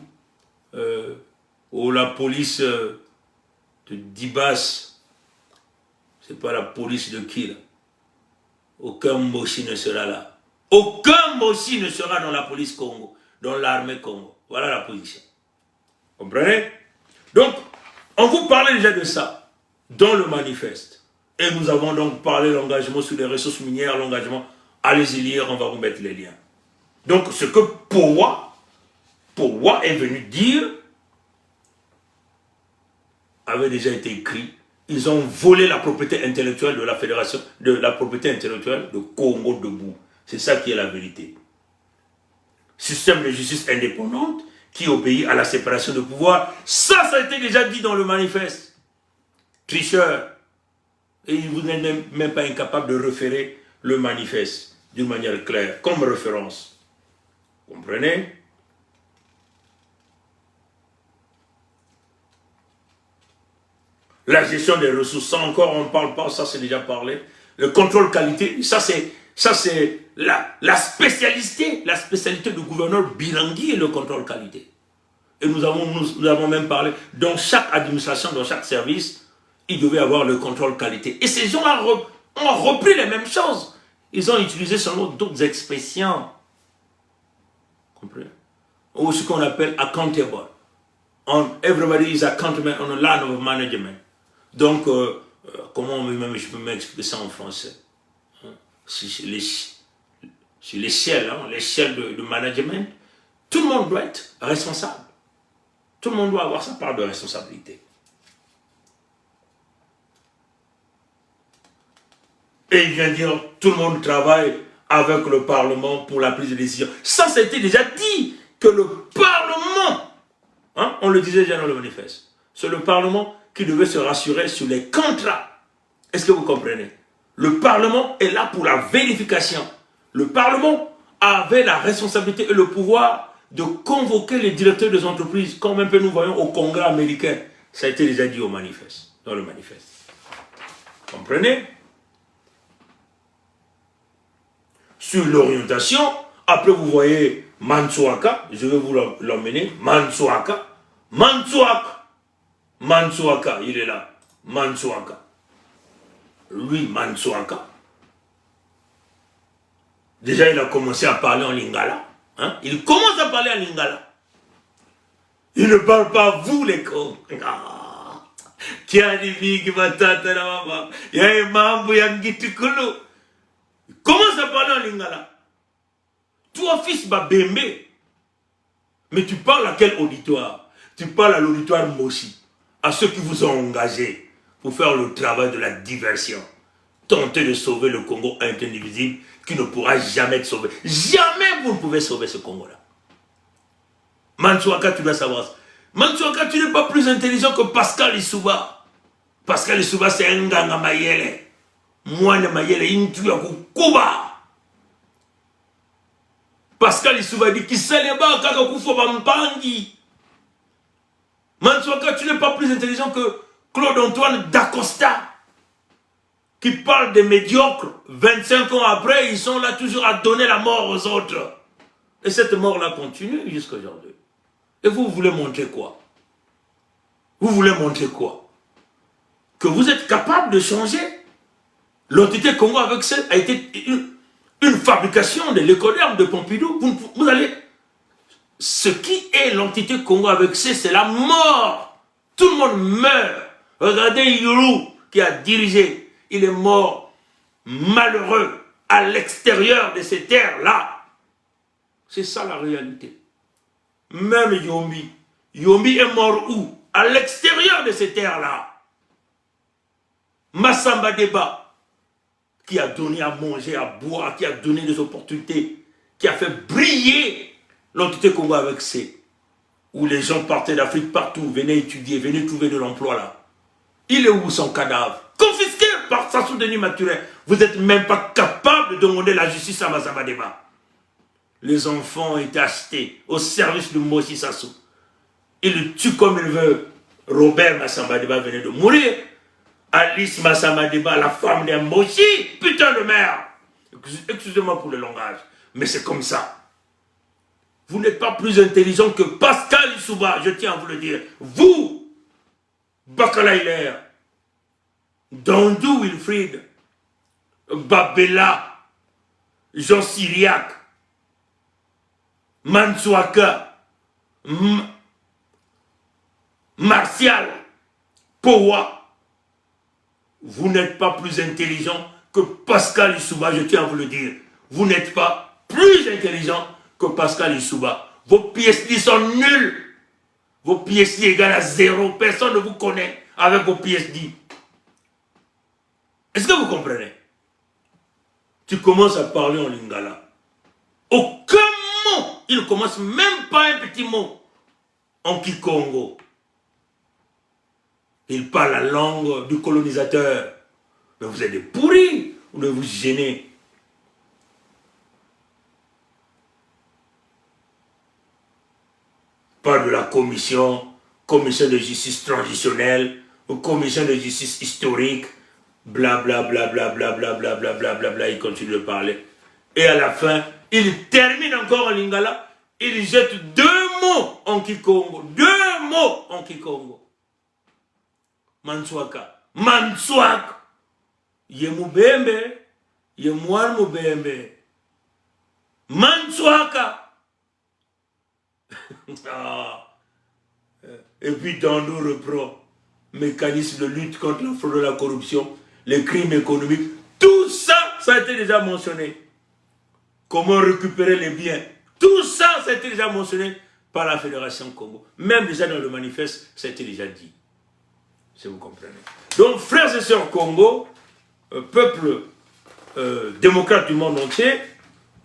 S1: ou la police de Dibas. C'est pas la police de qui là? Aucun Moshi ne sera là. Aucun Moshi ne sera dans la police Congo, dans l'armée Congo. Voilà la position. Comprenez? Donc, on vous parlait déjà de ça dans le manifeste. Et nous avons donc parlé de l'engagement sur les ressources minières, l'engagement. Allez-y lire, on va vous mettre les liens. Donc, ce que Powa est venu dire avait déjà été écrit. Ils ont volé la propriété intellectuelle de la fédération, de la propriété intellectuelle de Congo debout. C'est ça qui est la vérité. Système de justice indépendante qui obéit à la séparation de pouvoir. Ça a été déjà dit dans le manifeste. Tricheur. Et vous n'êtes même pas incapable de référer le manifeste d'une manière claire, comme référence. Comprenez? La gestion des ressources, ça encore on ne parle pas, ça c'est déjà parlé. Le contrôle qualité, ça c'est la spécialité du gouverneur Bilangui et le contrôle qualité. Et nous avons même parlé, dans chaque administration, dans chaque service, il devait avoir le contrôle qualité. Et ces gens-là ont repris les mêmes choses. Ils ont utilisé seulement d'autres expressions. Comprenez? Ou ce qu'on appelle accountable. Everybody is accountable on a line of management. Donc, comment je peux m'expliquer ça en français? Sur l'échelle, l'échelle de management, tout le monde doit être responsable. Tout le monde doit avoir sa part de responsabilité. Et il vient dire, tout le monde travaille avec le Parlement pour la prise de décision. Ça a été déjà dit, que le Parlement, on le disait déjà dans le manifeste, c'est le Parlement qui devait se rassurer sur les contrats. Est-ce que vous comprenez? Le Parlement est là pour la vérification. Le Parlement avait la responsabilité et le pouvoir de convoquer les directeurs des entreprises, comme un peu nous voyons au Congrès américain. Ça a été déjà dit au manifeste, dans le manifeste. Comprenez? Sur l'orientation, après vous voyez Mansuaka, je vais vous l'emmener, Mansuaka, il est là, Mansuaka. Lui, Mansuaka, déjà il a commencé à parler en lingala. Hein? Il commence à parler en lingala. Il ne parle pas vous les cons. Qui a des filles qui m'attendent là, maman. Il y a un mambo, il y a un guitikolo. Il commence à parler en lingala. Toi, fils Babembe, mais tu parles à quel auditoire? Tu parles à l'auditoire Moshi, à ceux qui vous ont engagés pour faire le travail de la diversion. Tenter de sauver le Congo indivisible qui ne pourra jamais être sauvé. Jamais vous ne pouvez sauver ce Congo-là. Mansuaka, tu dois savoir ça. Mansuaka, tu n'es pas plus intelligent que Pascal Lissouba. Pascal Lissouba, c'est un ganga mayele. Moi, ne mayele, intu ya kukuba. Pascal Lissouba dit qu'il s'est pas kaka kufoba mpangi. Mansuaka, tu n'es pas plus intelligent que Claude-Antoine Dacosta, qui parle des médiocres. 25 ans après, ils sont là toujours à donner la mort aux autres. Et cette mort-là continue jusqu'à aujourd'hui. Et vous voulez montrer quoi? Vous voulez montrer quoi? Que vous êtes capable de changer. L'entité Congo avec ça a été une fabrication de l'écoderme de Pompidou. Vous allez... Ce qui est l'entité Congo avec ça, c'est la mort. Tout le monde meurt. Regardez Yuru qui a dirigé. Il est mort malheureux à l'extérieur de ces terres-là. C'est ça la réalité. Même Yombi. Yombi est mort où? À l'extérieur de ces terres-là. Massamba Deba, qui a donné à manger, à boire, qui a donné des opportunités, qui a fait briller l'entité Congo avec ses, où les gens partaient d'Afrique partout, venaient étudier, venaient trouver de l'emploi là. Il est où son cadavre? Confisqué par Sassou Denis Maturin. Vous n'êtes même pas capable de demander la justice à Massamba Deba. Les enfants ont été achetés au service de Mossi Sassou. Il le tue comme il veut. Robert Massamba Deba venait de mourir. Alice Massamba Deba, la femme d'un Mossi, putain de merde. Excusez-moi pour le langage, mais c'est comme ça. Vous n'êtes pas plus intelligent que Pascal Lissouba, je tiens à vous le dire. Vous, Bakala Hilaire, Dandou Wilfried, Babela, Jean Syriac, Mansouaka, Martial, Powa, vous n'êtes pas plus intelligent que Pascal Lissouba, je tiens à vous le dire. Vous n'êtes pas plus intelligent que Pascal Lissouba. Vos pièces sont nulles. Vos pièces égales à 0. Personne ne vous connaît avec vos pièces. Est-ce que vous comprenez? Tu commences à parler en lingala. Aucun mot. Il ne commence même pas un petit mot en Kikongo. Il parle la langue du colonisateur. Mais vous êtes des pourris. Vous devez vous gêner. Pas de la commission de justice transitionnelle, ou commission de justice historique, blablabla, blablabla, blablabla, blablabla, il continue de parler. Et à la fin, il termine encore en lingala, il jette 2 mots en Kikongo. 2 mots en Kikongo. Mansouaka. Mansouak. Yemubembe. Yemouan Mubembe. Mansouaka. Et puis Dandou reprend. Mécanisme de lutte contre la fraude et la corruption, les crimes économiques. Tout ça, ça a été déjà mentionné. Comment récupérer les biens. Tout ça, ça a été déjà mentionné par la Fédération Congo. Même déjà dans le manifeste, ça a été déjà dit. Si vous comprenez. Donc, frères et sœurs Congo, peuple démocrate du monde entier,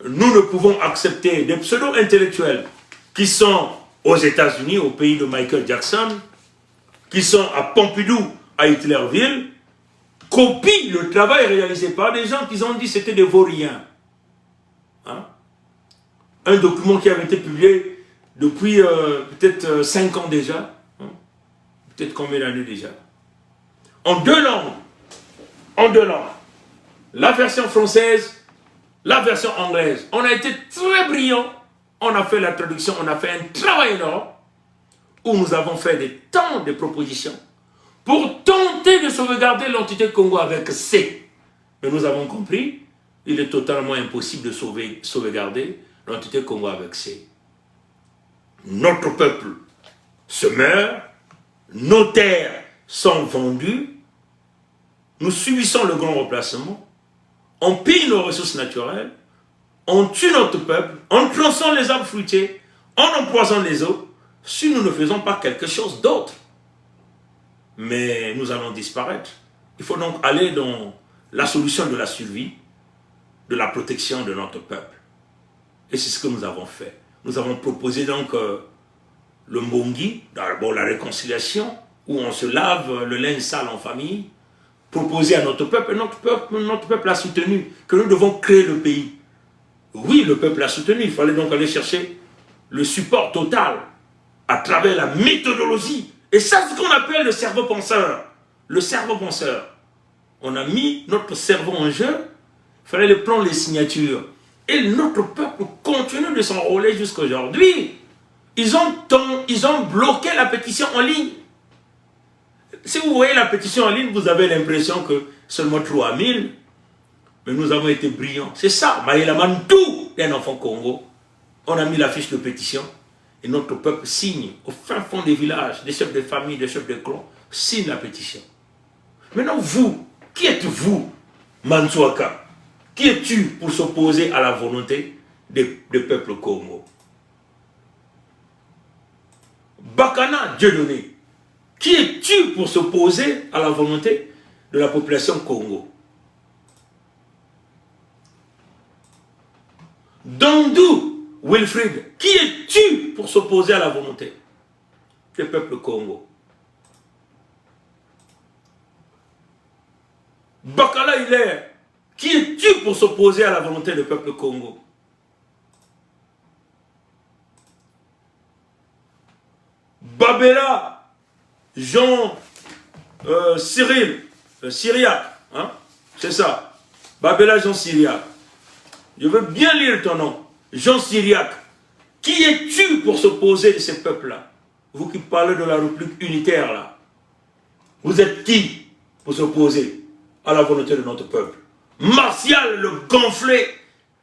S1: nous ne pouvons accepter des pseudo-intellectuels qui sont aux États-Unis, au pays de Michael Jackson, qui sont à Pompidou, à Hitlerville, copient le travail réalisé par des gens qui ont dit que c'était des vauriens. Hein? Un document qui avait été publié depuis peut-être 5 ans déjà. Hein? Peut-être combien d'années déjà. En 2 langues. En 2 langues. La version française, la version anglaise. On a été très brillants. On a fait la traduction, on a fait un travail énorme où nous avons fait tant de propositions pour tenter de sauvegarder l'entité Congo avec C. Mais nous avons compris, il est totalement impossible de sauvegarder l'entité Congo avec C. Notre peuple se meurt, nos terres sont vendues, nous subissons le grand remplacement, on pille nos ressources naturelles, on tue notre peuple, on tronçonne les arbres fruitiers, on empoisonne les eaux, si nous ne faisons pas quelque chose d'autre. Mais nous allons disparaître. Il faut donc aller dans la solution de la survie, de la protection de notre peuple. Et c'est ce que nous avons fait. Nous avons proposé donc le Mbongi, d'abord la réconciliation, où on se lave le linge sale en famille, proposé à notre peuple, et notre peuple a soutenu que nous devons créer le pays. Oui, le peuple a soutenu, il fallait donc aller chercher le support total à travers la méthodologie. Et ça, c'est ce qu'on appelle le cerveau penseur. Le cerveau penseur. On a mis notre cerveau en jeu, il fallait prendre les signatures. Et notre peuple continue de s'enrôler jusqu'à aujourd'hui. Ils ont bloqué la pétition en ligne. Si vous voyez la pétition en ligne, vous avez l'impression que seulement 3000. Mais nous avons été brillants. C'est ça, Maïla Mantou, un enfant Congo. On a mis la fiche de pétition et notre peuple signe au fin fond des villages, des chefs de famille, des chefs de clan, signe la pétition. Maintenant, vous, qui êtes-vous, Mansouaka? Qui es-tu pour s'opposer à la volonté des peuples Congo. Bakana Dieudonné, qui es-tu pour s'opposer à la volonté de la population Congo? Dandou Wilfrid, qui es-tu pour s'opposer à la volonté des peuples Congo? Bakala Hilaire, qui es-tu pour s'opposer à la volonté du peuple Congo? Babela Jean Cyril Syriac, hein? C'est ça. Babela Jean Syriac. Je veux bien lire ton nom. Jean Syriac. Qui es-tu pour s'opposer à ces peuples-là? Vous qui parlez de la République unitaire là. Vous êtes qui pour s'opposer à la volonté de notre peuple? Martial le gonflé,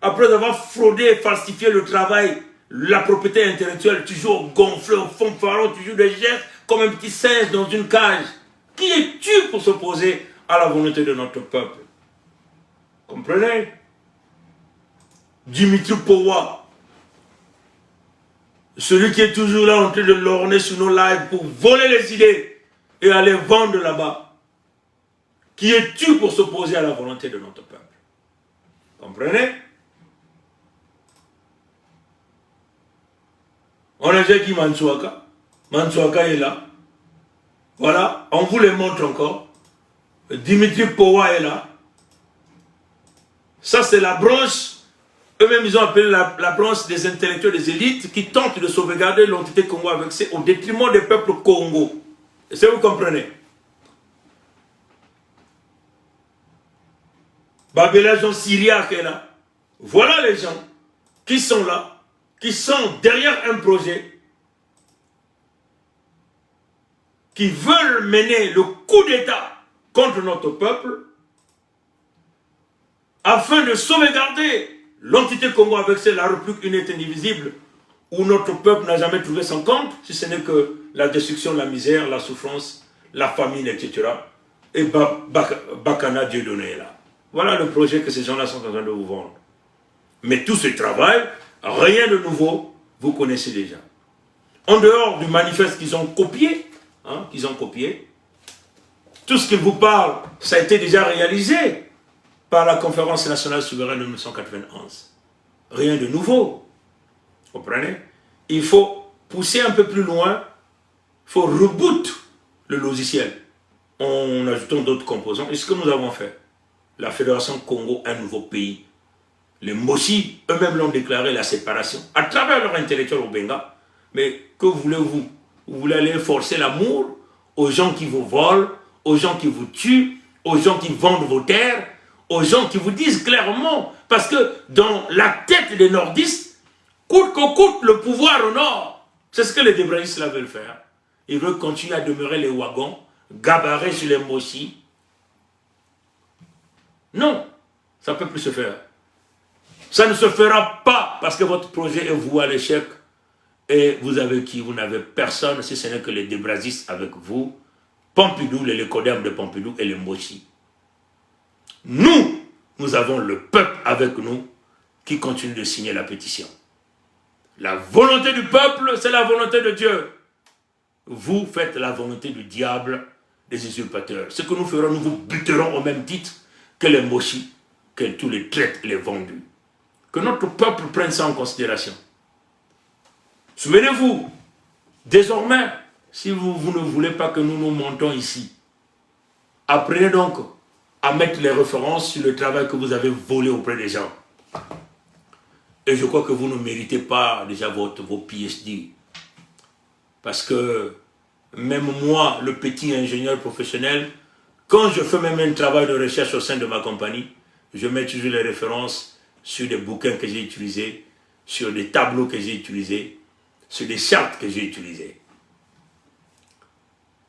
S1: après avoir fraudé et falsifié le travail, la propriété intellectuelle, toujours gonflé au fond pharaon, toujours des gestes comme un petit singe dans une cage. Qui es-tu pour s'opposer à la volonté de notre peuple? Comprenez? Dimitri Powa, celui qui est toujours là en train de lorgner sur nos lives pour voler les idées et aller vendre là-bas. Qui es-tu pour s'opposer à la volonté de notre peuple? Comprenez? On a déjà dit Mansuaka. Mansuaka est là. Voilà, on vous les montre encore. Dimitri Powa est là. Ça, c'est la branche. Eux-mêmes, ils ont appelé la branche des intellectuels, des élites qui tentent de sauvegarder l'entité Congo avec au détriment des peuples Congo. Est-ce que vous comprenez? Babela Jean Syriac est là. Voilà les gens qui sont là, qui sont derrière un projet, qui veulent mener le coup d'État contre notre peuple, afin de sauvegarder l'entité Congo avec la République unie et indivisible, où notre peuple n'a jamais trouvé son compte, si ce n'est que la destruction, la misère, la souffrance, la famine, etc. Et Bakana Dieudonné est là. Voilà le projet que ces gens-là sont en train de vous vendre. Mais tout ce travail, rien de nouveau, vous connaissez déjà. En dehors du manifeste qu'ils ont copié, tout ce qu'ils vous parlent, ça a été déjà réalisé par la Conférence nationale souveraine de 1991. Rien de nouveau. Vous comprenez? Il faut pousser un peu plus loin, il faut reboot le logiciel en ajoutant d'autres composants. Et ce que nous avons fait, la Fédération Congo, un nouveau pays. Les Moshi, eux-mêmes l'ont déclaré la séparation, à travers leur intellectuel au Benga. Mais que voulez-vous? Vous voulez aller forcer l'amour aux gens qui vous volent, aux gens qui vous tuent, aux gens qui vendent vos terres, aux gens qui vous disent clairement, parce que dans la tête des nordistes, coûte que coûte le pouvoir au nord. C'est ce que les débrahistes là veulent faire. Ils veulent continuer à demeurer les wagons, gabarrer sur les Moshi. Non, ça ne peut plus se faire. Ça ne se fera pas parce que votre projet est voué à l'échec. Et vous avez qui? Vous n'avez personne, si ce n'est que les débrasistes avec vous, Pompidou, les Lécodèmes de Pompidou et les Moshi. Nous avons le peuple avec nous qui continue de signer la pétition. La volonté du peuple, c'est la volonté de Dieu. Vous faites la volonté du diable, des usurpateurs. Ce que nous ferons, nous vous buterons au même titre que les Moshi, que tous les traites et les vendus. Que notre peuple prenne ça en considération. Souvenez-vous, désormais, si vous ne voulez pas que nous nous montons ici, apprenez donc à mettre les références sur le travail que vous avez volé auprès des gens. Et je crois que vous ne méritez pas déjà vos PhD. Parce que même moi, le petit ingénieur professionnel, quand je fais même un travail de recherche au sein de ma compagnie, je mets toujours les références sur des bouquins que j'ai utilisés, sur des tableaux que j'ai utilisés, sur des chartes que j'ai utilisées.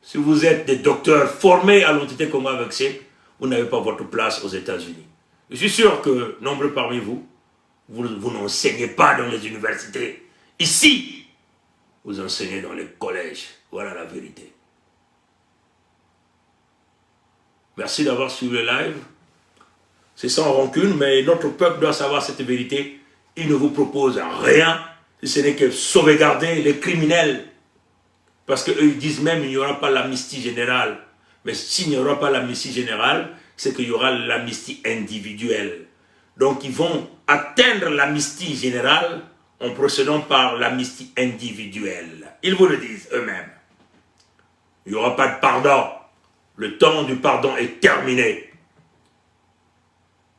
S1: Si vous êtes des docteurs formés à l'entité Congo avec C, vous n'avez pas votre place aux États-Unis. Je suis sûr que nombreux parmi vous, vous n'enseignez pas dans les universités. Ici, vous enseignez dans les collèges. Voilà la vérité. Merci d'avoir suivi le live. C'est sans rancune, mais notre peuple doit savoir cette vérité ils ne vous proposent rien, si ce n'est que sauvegarder les criminels. Parce qu'eux, ils disent même qu'il n'y aura pas l'amnistie générale. Mais s'il n'y aura pas l'amnistie générale, c'est qu'il y aura l'amnistie individuelle. Donc ils vont atteindre l'amnistie générale en procédant par l'amnistie individuelle. Ils vous le disent eux-mêmes. Il n'y aura pas de pardon. Le temps du pardon est terminé.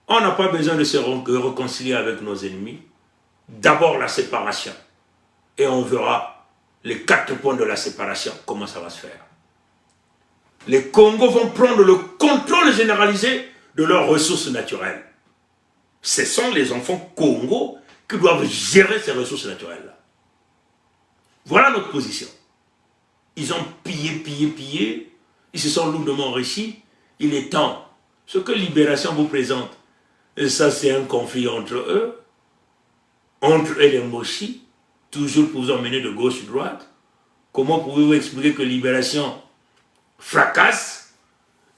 S1: On n'a pas besoin de se réconcilier avec nos ennemis. D'abord la séparation. Et on verra les 4 points de la séparation, comment ça va se faire. Les Congos vont prendre le contrôle généralisé de leurs ressources naturelles. Ce sont les enfants Congo qui doivent gérer ces ressources naturelles-là. Voilà notre position. Ils ont pillé. Ils se sont lourdement enrichis. Il est temps. Ce que Libération vous présente, et ça c'est un conflit entre eux et les Moshi, toujours pour vous emmener de gauche-droite. Comment pouvez-vous expliquer que Libération fracasse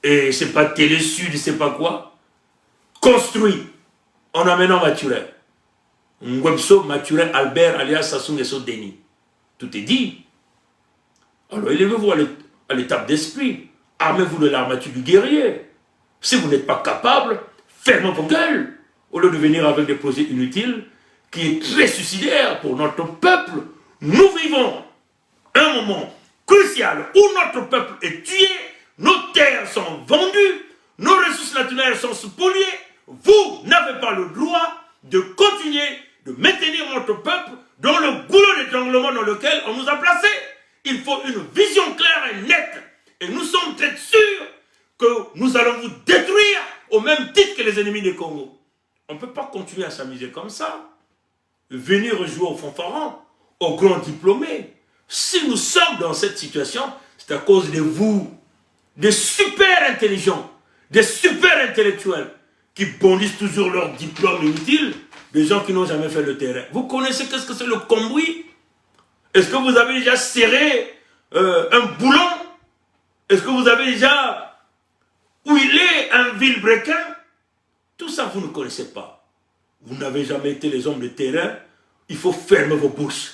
S1: et c'est pas Télé Sud, c'est pas quoi, construit en amenant Mathurin. Ngwebso, Mathurin, Albert, alias Sassou Nguesso Denis. Tout est dit. Alors élevez-vous à l'étape d'esprit. Armez-vous de l'armature du guerrier. Si vous n'êtes pas capable, fermez vos gueules. Au lieu de venir avec des projets inutiles, qui est très suicidaire pour notre peuple. Nous vivons un moment crucial où notre peuple est tué, nos terres sont vendues, nos ressources naturelles sont spoliées. Vous n'avez pas le droit de continuer de maintenir notre peuple dans le goulot d'étranglement dans lequel on nous a placés. Il faut une vision claire et nette. Et nous sommes très sûrs que nous allons vous détruire au même titre que les ennemis des Congo. On ne peut pas continuer à s'amuser comme ça. Venir jouer au fanfaron, aux grands diplômés. Si nous sommes dans cette situation, c'est à cause de vous, des super intelligents, des super intellectuels, qui bondissent toujours leurs diplômes inutiles, des gens qui n'ont jamais fait le terrain. Vous connaissez qu'est-ce que c'est le cambouis? Est-ce que vous avez déjà serré un boulon? Est-ce que vous avez déjà huilé un vilebrequin? Tout ça, vous ne connaissez pas. Vous n'avez jamais été les hommes de terrain. Il faut fermer vos bouches.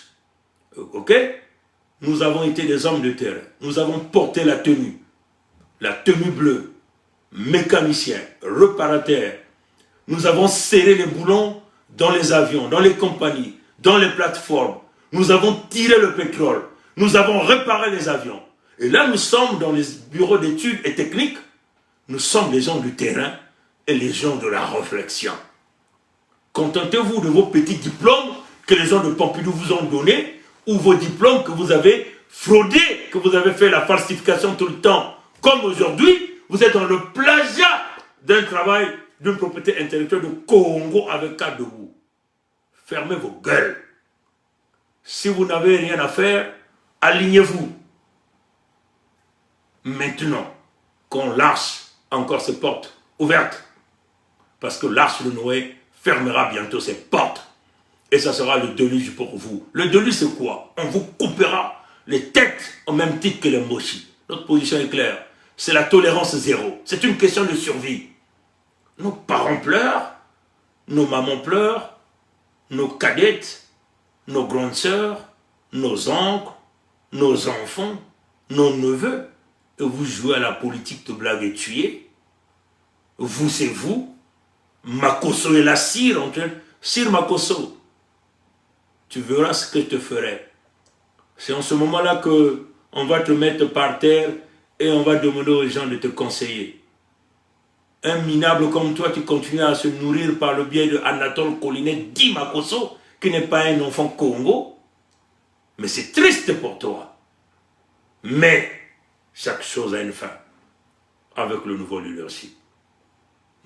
S1: Ok? Nous avons été des hommes de terrain. Nous avons porté la tenue bleue, mécanicien, réparateur. Nous avons serré les boulons dans les avions, dans les compagnies, dans les plateformes. Nous avons tiré le pétrole. Nous avons réparé les avions. Et là, nous sommes dans les bureaux d'études et techniques. Nous sommes les gens du terrain et les gens de la réflexion. Contentez-vous de vos petits diplômes que les gens de Pompidou vous ont donnés ou vos diplômes que vous avez fraudés, que vous avez fait la falsification tout le temps. Comme aujourd'hui, vous êtes dans le plagiat d'un travail, d'une propriété intellectuelle de Congo avec cas de vous. Fermez vos gueules. Si vous n'avez rien à faire, alignez-vous. Maintenant, qu'on lâche encore ses portes ouvertes, parce que l'arche de Noé fermera bientôt ses portes. Et ça sera le déluge pour vous. Le déluge, c'est quoi? On vous coupera les têtes au même titre que les mochis. Notre position est claire. C'est la tolérance zéro. C'est une question de survie. Nos parents pleurent, nos mamans pleurent, nos cadettes, nos grandes sœurs, nos oncles, nos enfants, nos neveux. Et vous jouez à la politique de blague et tuer. Vous, c'est vous. Makosso et la cire, Sire Makosso, tu verras ce que je te ferai. C'est en ce moment-là qu'on va te mettre par terre et on va demander aux gens de te conseiller. Un minable comme toi qui continue à se nourrir par le biais de Anatole Collinet, dit Makosso, qui n'est pas un enfant Congo. Mais c'est triste pour toi. Mais chaque chose a une fin avec le nouveau leadership.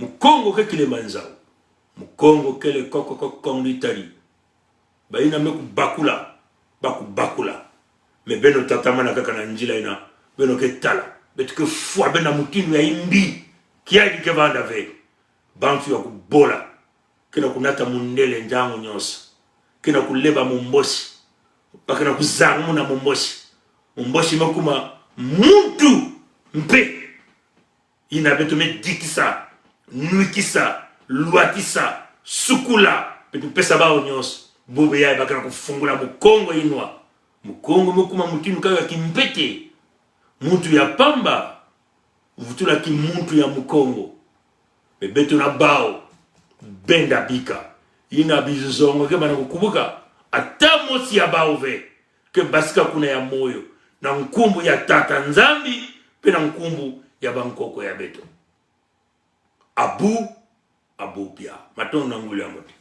S1: Mukongo ke kile manzao. Mukongo ke le koko kongo d'Italie. Ba ina meku bakula. Me beno tatama na kaka na njila ina. Beno ke tala. Betu ke fwa bena mutinu ya imbi. Kia di ke vanda ve. Bantu ya kubola. Kina kunata mundele njango nyosa. Kina kuleba mumbosi. Bakina kuzangu na mumbosi. Mumbosi makuma muntu mpe. Ina betu me dikisa. Nuikisa, Luatisa, Sukula, petupesa bao nyos bobe ya bakana kufungula mukongo inwa mukongo mukuma mutinu kaka kimpete muntu ya pamba vutula ki muntu ya mukongo bebeto na bao benda bika ina bizongo ke bana kukubuka atamosi ya bao ve ke basika kuna ya moyo na nkumbu ya tata nzambi pe na nkumbu ya bankoko ya beto abu pia matondo ngulu ya moto